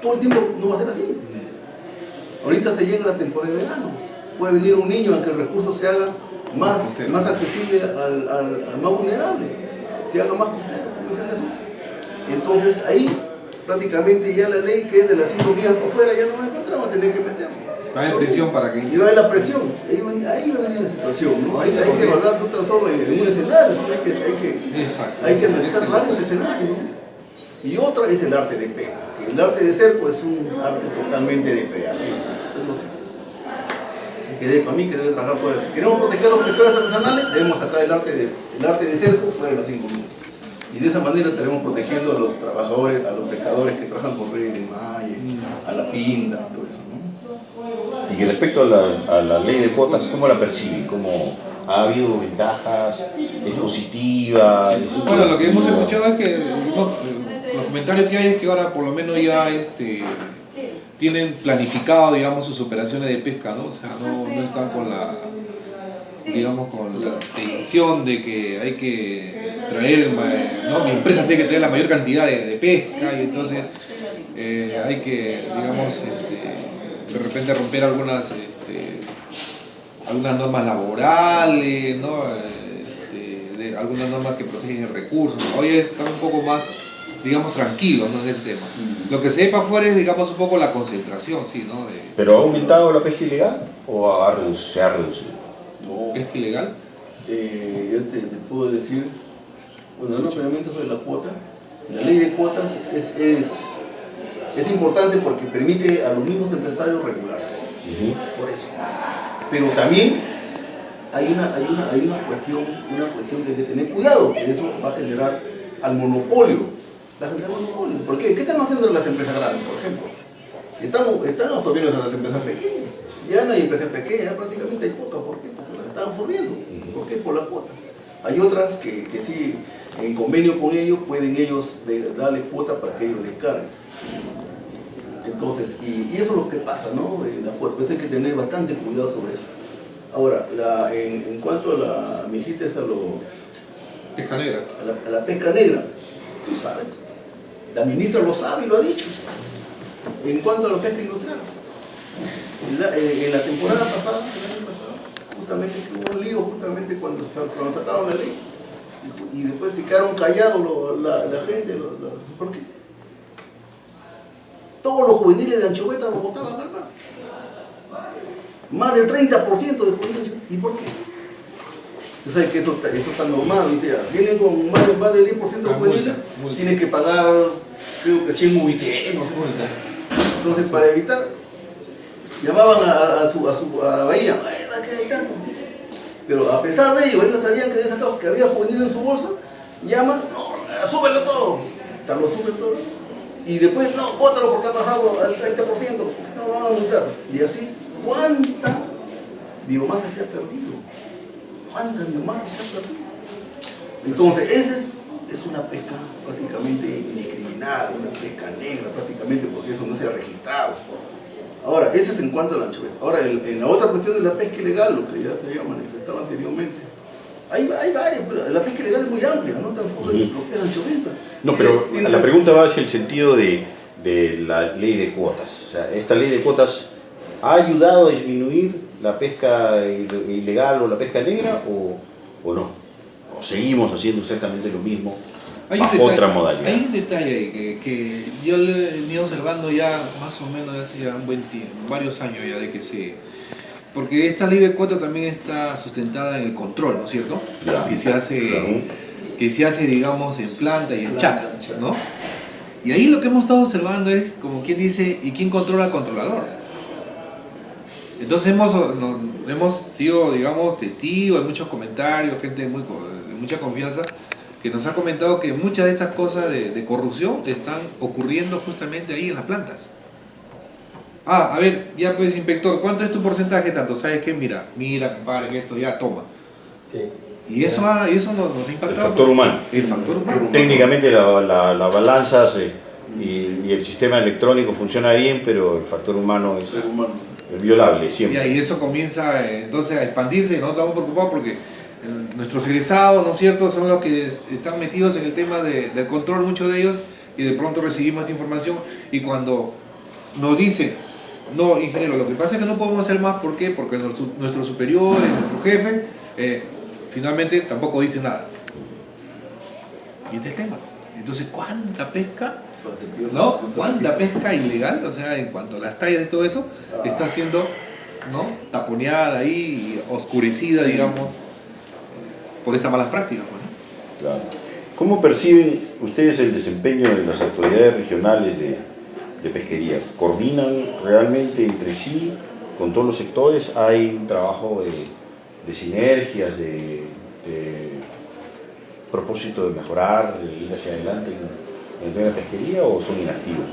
S3: todo el tiempo no va a ser así. Ahorita se llega la temporada de verano, puede venir un niño a que el recurso se haga más accesible al más vulnerable, se haga más costero, como dice Jesús. Entonces ahí prácticamente ya la ley que es de las 5 millas por fuera ya no la encontramos, tienen que meterse.
S4: Va a haber presión para que...
S3: Y va a haber la presión, ahí va a venir la situación, ¿no? Hay que evaluar no tan solo en un escenario, sino hay que analizar varios escenarios, ¿no? Y otra es el arte de pesca, que el arte de cerco es un arte totalmente depredativo. Para mí que debe trabajar fuera. Si queremos proteger a los pescadores artesanales, debemos sacar el arte de cerco fuera de las 5 millas. Y de esa manera estaremos protegiendo a los trabajadores, a los pescadores que trabajan con redes de malla, a la pinta, todo eso, ¿no?
S5: Y que respecto a la ley de cuotas, ¿cómo la perciben? ¿Cómo ha habido ventajas? ¿Es positiva?
S4: Bueno, lo que hemos escuchado es que los comentarios que hay es que ahora por lo menos ya tienen planificado, digamos, sus operaciones de pesca, ¿no? O sea, no están con la tensión de que hay que traer, ¿no? Mi empresa tiene que traer la mayor cantidad de pesca y entonces hay que, digamos, de repente romper algunas normas laborales, ¿no? Algunas normas que protegen el recurso. Hoy están un poco más, digamos, tranquilos, ¿no? En ese tema. Lo que se ve para afuera es, digamos, un poco la concentración, sí, ¿no?
S5: ¿Pero ha aumentado la pesca ilegal o se ha reducido?
S3: No.
S4: ¿Pesca ilegal?
S3: Yo te puedo decir, bueno, no previamente sobre la cuota. La ley de cuotas es importante porque permite a los mismos empresarios regularse. Por eso. Pero también hay una cuestión que hay que tener cuidado, que eso va a generar al monopolio. ¿Por qué? ¿Qué están haciendo las empresas grandes, por ejemplo? Están absorbiendo a las empresas pequeñas. Ya no hay empresas pequeñas, prácticamente hay pocas. ¿Por qué? Porque las están absorbiendo. ¿Por qué? Por la cuota. Hay otras que sí, en convenio con ellos, pueden ellos darle cuota para que ellos descarguen. Entonces, y eso es lo que pasa, ¿no? En la cuota. Pues hay que tener bastante cuidado sobre eso. Ahora, en cuanto a me dijiste a los...
S4: Pesca negra.
S3: A la pesca negra, tú sabes. La ministra lo sabe y lo ha dicho. En cuanto a la pesca industrial. En la temporada pasada, el año pasado, justamente que hubo un lío justamente cuando sacaron la ley y después se quedaron callados la gente, ¿por qué? Todos los juveniles de Anchoveta los botaban al mar. Más del 30% de juveniles. ¿Y por qué? Tú sabes que eso está normal, ¿no? Vienen con más del 10% de juveniles, tienen que pagar, creo que 100 moviteros, no sé cómo está. Entonces, para evitar, llamaban a la bahía, pero a pesar de ello, ellos sabían que había juveniles en su bolsa, llaman, no, súbelo todo, te lo suben todo, y después, no, bótalo porque ha pasado al 30%, no lo van a multar. Y así, ¿cuánta biomasa se ha perdido? ¿Cuánta biomasa se ha perdido? Entonces, esa es una pesca prácticamente indiscriminada, una pesca negra prácticamente, porque eso no se ha registrado. Ahora, ese es en cuanto a la anchoveta. Ahora, en la otra cuestión de la pesca ilegal, lo que ya te había manifestado anteriormente, hay varias, pero la pesca ilegal es muy amplia, no tan solo es lo que es la anchoveta.
S5: No, pero la pregunta va hacia el sentido de la ley de cuotas. O sea, ¿esta ley de cuotas ha ayudado a disminuir la pesca ilegal o la pesca negra o no? ¿O seguimos haciendo exactamente lo mismo bajo otra modalidad?
S4: Hay un detalle ahí que yo lo he venido observando ya más o menos hace ya un buen tiempo, varios años ya de que se... Porque esta ley de cuota también está sustentada en el control, ¿no es cierto?
S5: Ya.
S4: Que se hace, digamos, en planta y en chaca, ¿no? Y ahí lo que hemos estado observando es, como quien dice, ¿y quién controla al controlador? Entonces hemos sido, digamos, testigos, hay muchos comentarios, gente de mucha confianza, que nos ha comentado que muchas de estas cosas de corrupción están ocurriendo justamente ahí en las plantas. A ver, ya pues, inspector, ¿cuánto es tu porcentaje tanto? ¿Sabes qué? Mira, compadre, esto ya toma.
S2: Sí.
S4: Y eso nos ha impactado.
S5: El factor humano.
S4: El factor humano.
S5: Técnicamente la balanza y el sistema electrónico funciona bien, pero el factor humano es violable siempre.
S4: Y eso comienza entonces a expandirse, no estamos preocupados porque nuestros egresados, ¿no es cierto?, son los que están metidos en el tema del control, muchos de ellos, y de pronto recibimos esta información y cuando nos dicen, no, ingeniero, lo que pasa es que no podemos hacer más, ¿por qué? Porque nuestros superiores, nuestro jefe, finalmente tampoco dicen nada. Y este es el tema. Entonces, ¿cuánta pesca? ¿No? ¿Cuánta pesca ilegal? O sea, en cuanto a las tallas y todo eso, está siendo, ¿no?, taponeada ahí, y oscurecida, digamos, por estas malas prácticas, ¿no?
S5: Claro. ¿Cómo perciben ustedes el desempeño de las autoridades regionales de pesquería? ¿Coordinan realmente entre sí con todos los sectores? ¿Hay un trabajo de sinergias, de propósito de mejorar, de ir hacia adelante en el tema de pesquería o son inactivos?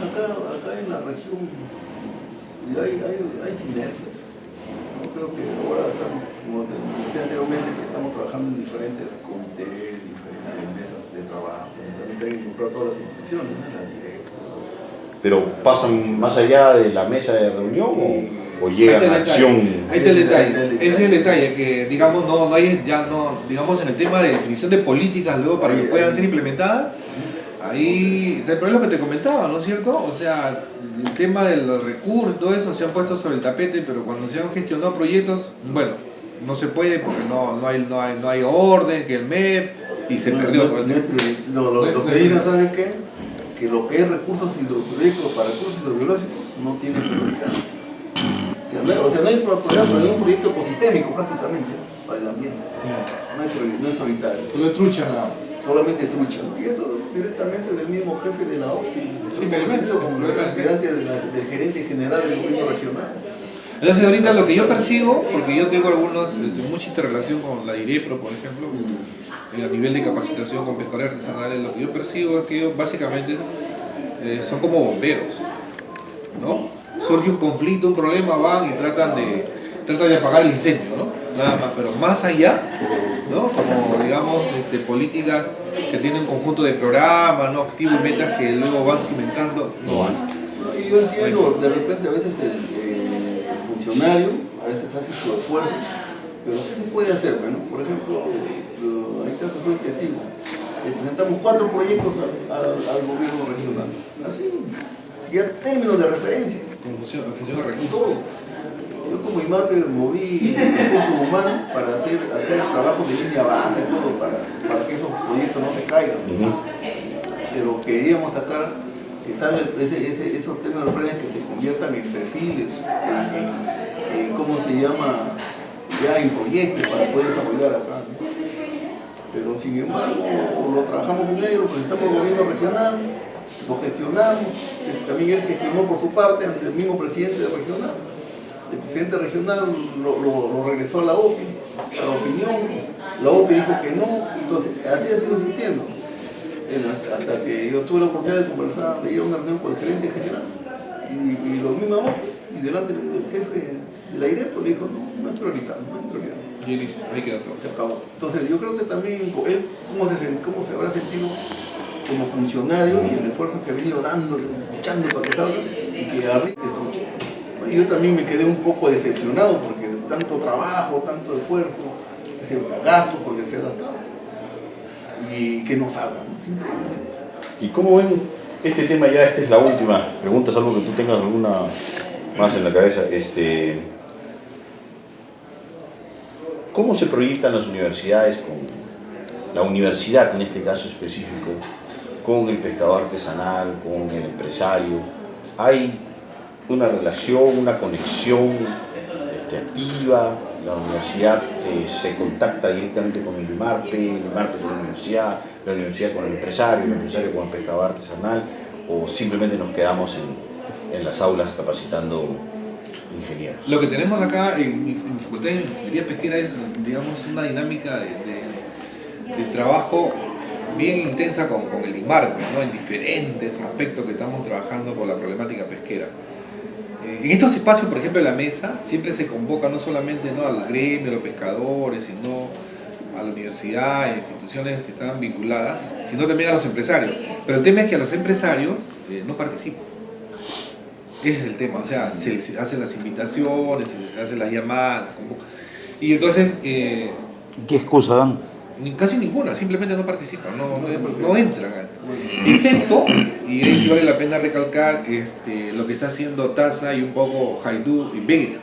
S3: Acá en la región hay sinergias. Yo creo que ahora estamos, como te dije anteriormente, que estamos trabajando en diferentes comités, diferentes mesas de trabajo, también hay involucrado todas las instituciones, ¿no? La directa.
S5: ¿Pero pasan más allá de la mesa de reunión o llegan a acción?
S4: Ahí está el detalle. Ese es el detalle, que digamos, no hay, ya no, digamos, en el tema de definición de políticas luego para que puedan ser implementadas. Ahí está el problema que te comentaba, ¿no es cierto? O sea, el tema de los recursos, todo eso se han puesto sobre el tapete, pero cuando se han gestionado proyectos, bueno, no se puede porque no hay orden, que el MEP, y se perdió todo el tema.
S3: Lo que dicen, ¿saben qué? Que lo que es recursos hidrobiológicos para recursos hidrobiológicos no tiene prioridad. O sea, no hay un proyecto ecosistémico prácticamente para el ambiente. No es prioritario.
S4: Todo es trucha,
S3: Solamente trucha. Y eso directamente del mismo jefe de la OFI,
S4: Sí,
S3: como el aspirante del gerente general del gobierno regional.
S4: Entonces ahorita lo que yo percibo, porque yo tengo mucha interrelación con la DIREPRO, por ejemplo, a nivel de capacitación con pescadores artesanales, lo que yo percibo es que ellos básicamente son como bomberos, ¿no? Surge un conflicto, un problema, van y tratan de apagar el incendio, ¿no? Nada más, pero más allá, ¿no?, como digamos políticas que tienen un conjunto de programas, ¿no?, objetivos y metas que luego van cimentando, no van.
S3: Y yo entiendo, de repente a veces el funcionario a veces hace su esfuerzo, pero ¿qué se puede hacer? Bueno, por ejemplo, ahí está que soy testigo, presentamos 4 proyectos al gobierno regional, así, ya términos de referencia.
S4: función de recursos.
S3: Todo. Yo como IMARPE moví recursos humanos para hacer trabajos de línea base, todo, para que esos proyectos no se caigan. Pero queríamos sacar esos temas de redes que se conviertan en perfiles, en ¿cómo se llama? Ya en proyectos para poder desarrollar acá, ¿no? Pero sin embargo, lo trabajamos con ellos, lo presentamos al gobierno regional, lo gestionamos, también él gestionó por su parte ante el mismo presidente regional. El presidente regional lo regresó a la OPI, a la opinión, la OPI dijo que no, entonces así ha sido insistiendo. Hasta que yo tuve la oportunidad de conversar, de ir a una reunión con el gerente general y lo mismo y delante del jefe de la IREPO le dijo, no es prioritario, no es prioridad.
S4: Y listo, ahí quedó todo.
S3: Se acabó. Entonces yo creo que también él, cómo se habrá sentido como funcionario y el esfuerzo que ha venido dando, luchando para que salga y que arriesgue todo. Y yo también me quedé un poco decepcionado porque tanto trabajo, tanto esfuerzo, gasto porque se ha gastado y que no salga, ¿no? Simplemente.
S5: ¿Y cómo ven este tema ya? Esta es la última pregunta, salvo que tú tengas alguna más en la cabeza. ¿Cómo se proyectan las universidades, con la universidad en este caso específico, con el pescador artesanal, con el empresario? ¿Hay una relación, una conexión activa? La universidad se contacta directamente con el IMARPE con la universidad con el empresario con el pescador artesanal, o simplemente nos quedamos en las aulas capacitando ingenieros.
S4: Lo que tenemos acá en Facultad de Ingeniería Pesquera es, digamos, una dinámica de trabajo bien intensa con el IMARPE, ¿no? En diferentes aspectos que estamos trabajando con la problemática pesquera. En estos espacios, por ejemplo, en la mesa, siempre se convoca no solamente, ¿no?, al gremio, a los pescadores, sino a la universidad, a instituciones que están vinculadas, sino también a los empresarios. Pero el tema es que a los empresarios no participan. Ese es el tema, o sea, se les hacen las invitaciones, se les hacen las llamadas, y entonces...
S6: ¿Qué excusa dan?
S4: Casi ninguna, simplemente no participan, no entran. Excepto, y ahí sí vale la pena recalcar, lo que está haciendo TASA y un poco Haidú y Vegeta.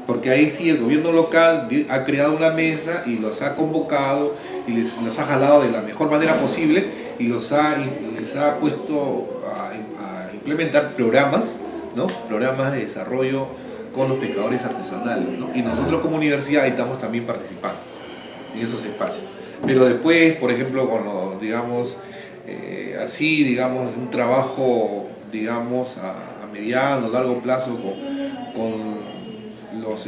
S4: Porque ahí sí el gobierno local ha creado una mesa y los ha convocado y los ha jalado de la mejor manera posible y les ha puesto a implementar programas, ¿no? Programas de desarrollo con los pescadores artesanales, ¿no? Y nosotros como universidad estamos también participando en esos espacios. Pero después, por ejemplo, con los, digamos, un trabajo, digamos, a mediano, largo plazo con los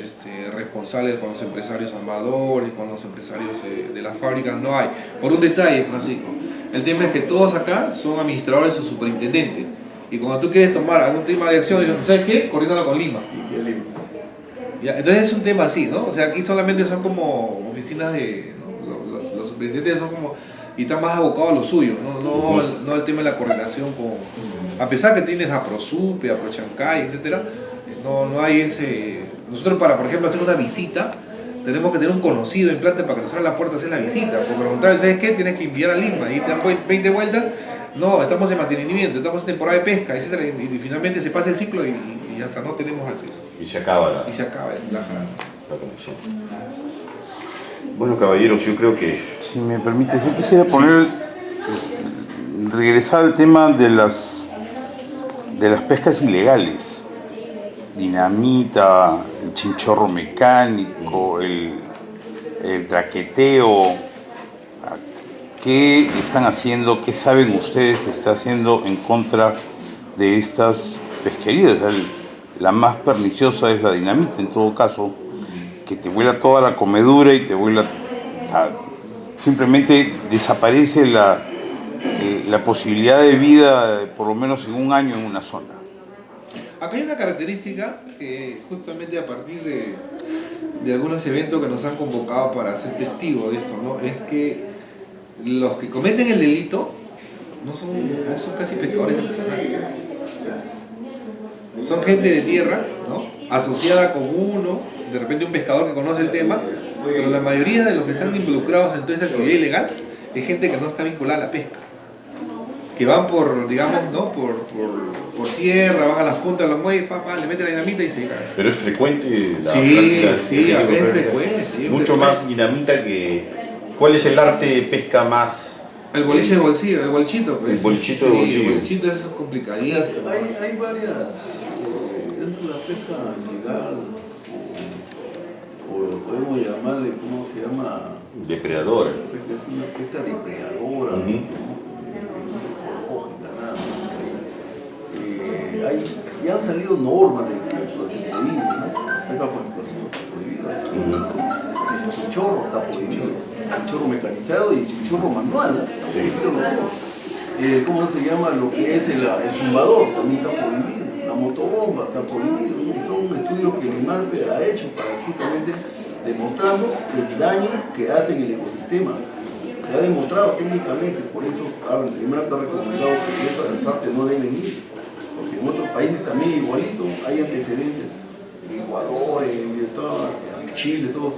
S4: responsables, con los empresarios armadores, con los empresarios de las fábricas, no hay. Por un detalle, Francisco, el tema es que todos acá son administradores o superintendentes. Y cuando tú quieres tomar algún tema de acción, ¿sabes qué? Corriéndolo con Lima. Ya, entonces es un tema así, ¿no? O sea, aquí solamente son como oficinas de... ¿no? Los superintendentes son como... y están más abocados a lo suyo, no el tema de la correlación con... A pesar que tienes a Prosupe, a Prochancay, etc., no hay ese... Nosotros para, por ejemplo, hacer una visita, tenemos que tener un conocido en planta para que nos abra la puerta a hacer la visita. Por lo contrario, ¿sabes qué? Tienes que enviar a Lima y te dan 20 vueltas. No, estamos en mantenimiento, estamos en temporada de pesca, etc. Y finalmente se pasa el ciclo y hasta no tenemos acceso.
S5: Y se acaba la conexión. Bueno, caballeros, yo creo que...
S6: Si me permite, yo quisiera regresar al tema de las pescas ilegales. Dinamita, el chinchorro mecánico, el traqueteo. ¿Qué están haciendo? ¿Qué saben ustedes que se está haciendo en contra de estas pesquerías? La más perniciosa es la dinamita, en todo caso, que te vuela toda la comedura y te vuela... Simplemente desaparece la posibilidad de vida, por lo menos en un año, en una zona.
S4: Acá hay una característica que justamente a partir de algunos eventos que nos han convocado para ser testigos de esto, ¿no? Es que los que cometen el delito no son casi pescadores artesanales. Son gente de tierra, ¿no? Asociada con uno, de repente un pescador que conoce el tema, pero la mayoría de los que están involucrados en toda esta actividad ilegal es gente que no está vinculada a la pesca, que van por, digamos, ¿no? por tierra, van a las puntas de los muelles, le meten la dinamita y se caen.
S5: Pero es frecuente la
S4: Sí,
S5: práctica.
S4: sí, acá es frecuente. Sí,
S5: Mucho más dinamita que... ¿Cuál es el arte de pesca más?
S4: El boliche de bolsillo, el bolchito. Pues.
S5: El bolichito de
S4: Sí,
S5: bolsillo.
S4: el bolchito es complicadísimo.
S3: Hay varias, dentro de la pesca ilegal, o podemos llamarle, ¿cómo se llama?
S5: Depredadora.
S3: Es una pesca depredadora,
S5: Ujú.
S3: no se ecológica, nada. Ya han salido normas de explotación prohibida, ¿no? Pesca con explotación prohibida. El chinchorro está prohibido, el chinchorro mecanizado y el chinchorro manual, ¿no? Está prohibido los dos. ¿Cómo se llama lo que es el zumbador? También está prohibido, la motobomba está prohibido, ¿no? Y son estudios que el INMARPE ha hecho para justamente demostrando el daño que hace en el ecosistema. Se ha demostrado técnicamente, por eso el INMARPE ha recomendado que esas artes no deben ir, porque en otros países también igualito hay antecedentes, en Ecuador, en Chile, todo eso.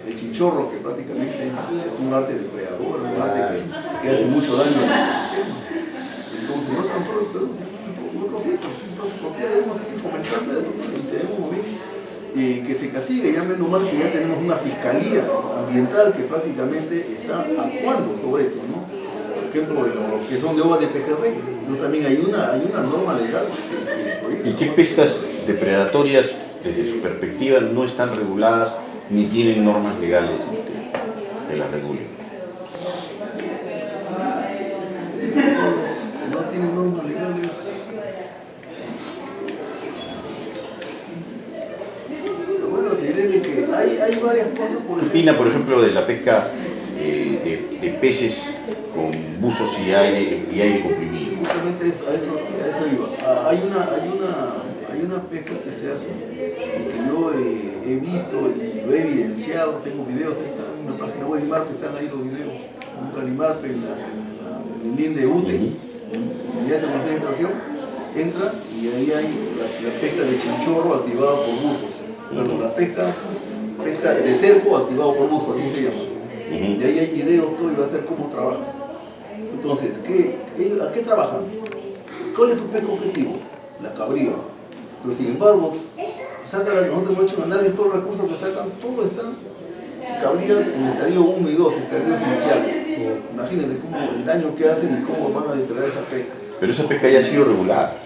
S3: El chinchorro, que prácticamente es un arte depredador, un arte que hace mucho daño al ecosistema. Entonces, no tan solo en otros sitios. Entonces, ¿por qué debemos seguir fomentando eso? Y debemos ver que se castigue. Ya menos mal que ya tenemos una fiscalía ambiental que prácticamente está actuando sobre esto, ¿no? Por ejemplo, los que son de uvas de pejerrey, ¿no? También hay una norma legal que prohíbe.
S5: ¿Y qué pescas depredatorias, desde su perspectiva, no están reguladas ni tienen normas legales que las regulen?
S3: No tienen normas legales. Pero bueno, te diré de que hay varias cosas por
S5: ¿Qué opina, por ejemplo, de la pesca de peces con buzos y aire comprimido?
S3: Justamente a eso iba. Hay una pesca que se hace y que yo he visto y lo he evidenciado. Tengo videos, ahí está en una página web de INMARPE, están ahí los videos. Entra el INMARPE en el link de UTE, Unidad de Tecnología de Extracción, entra y ahí hay la pesca de chinchorro activada por buzos. Perdón, la pesca de cerco activado por buzos, así se llama. De ahí hay videos, todo, y va a ser cómo trabajan. Entonces, ¿a qué trabajan? ¿Cuál es su pesca objetivo? La cabría. Pero sin embargo, nosotros hemos hecho un análisis de todos los recursos que sacan, todos están cabrías en el estadio 1 y 2, estadios iniciales. Imagínense cómo el daño que hacen y cómo van a desplegar esa pesca.
S5: Pero esa pesca ya ha sido regulada.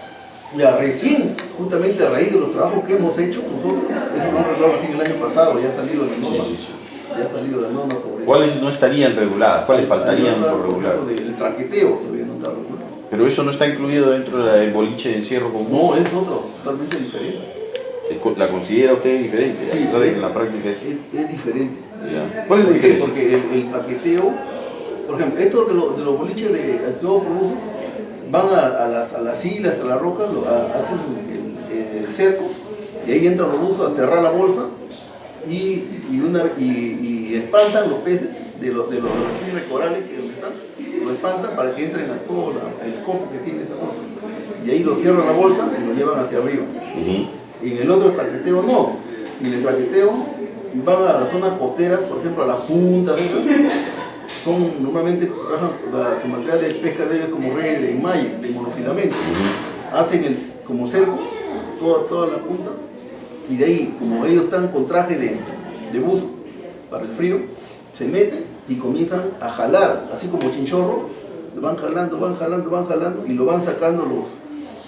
S3: Ya recién, justamente a raíz de los trabajos que hemos hecho nosotros, eso lo han regulado recién el año pasado, ya ha salido la norma. Ya ha salido la norma sobre eso.
S5: ¿Cuáles no estarían reguladas? ¿Cuáles faltarían por regular?
S3: El traqueteo todavía no está regulado.
S5: Pero eso no está incluido dentro del boliche de encierro común.
S3: No, es otro, totalmente diferente.
S5: ¿La considera usted diferente?
S3: Sí,
S5: En la práctica
S3: es diferente.
S5: ya. ¿Cuál es la
S3: ¿Por qué?
S5: diferencia?
S3: Porque el traqueteo, por ejemplo, estos de los boliches activados por buzos van a las islas, a las rocas, hacen el cerco, y ahí entran los buzos a cerrar la bolsa y espantan los peces de los corales que donde están, lo espantan para que entren a todo el copo que tiene esa bolsa. Y ahí lo cierran la bolsa y lo llevan hacia arriba. Y en el otro traqueteo no. Y en el traqueteo van a las zonas costeras, por ejemplo a las puntas, normalmente trabajan su material de pesca de ellos como red de malla, de monofilamento. Hacen como cerco toda la punta, y de ahí, como ellos están con traje de buzo para el frío, se meten y comienzan a jalar, así como chinchorro, van jalando y lo van sacando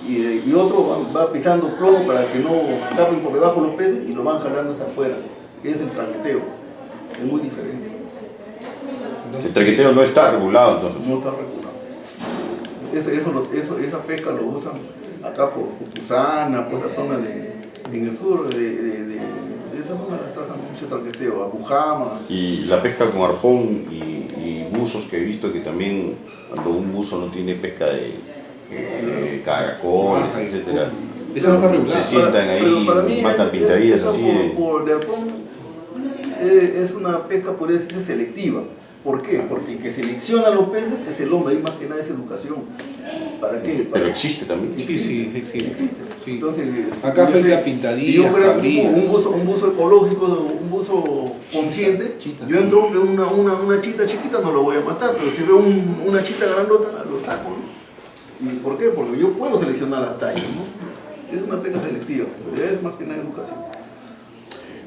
S3: y otro va pisando plomo para que no tapen por debajo los peces y lo van jalando hacia afuera, que es el traqueteo. Es muy diferente.
S5: El traqueteo no está regulado entonces.
S3: No está regulado. Esa pesca lo usan acá por Cusana, por la zona en el sur de esa zona trabajan mucho traqueteo, a Bujama.
S5: Y la pesca con arpón y buzos, que he visto que también cuando un buzo no tiene pesca de caracoles, etcétera,
S4: Eso no está regulado.
S5: se sientan ahí, matan pintavidas así.
S3: Por arpón es una pesca, podría decirse, selectiva. ¿Por qué? Porque el que selecciona los peces es el hombre, ahí más que nada es educación. ¿Para qué?
S5: Pero existe también.
S4: Sí, existe. Sí.
S3: Entonces,
S4: Acá
S3: yo
S4: frente
S3: sé,
S4: a pintadillas,
S3: si yo fuera
S4: cabrillas.
S3: un buzo ecológico, un buzo consciente, yo entro, veo una chita chiquita, no lo voy a matar, pero si veo una chita grandota, lo saco, ¿no? ¿Y por qué? Porque yo puedo seleccionar las tallas, ¿no? Es una pesca selectiva, pero es más que nada educación.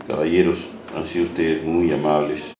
S5: Caballeros, han sido ustedes muy amables.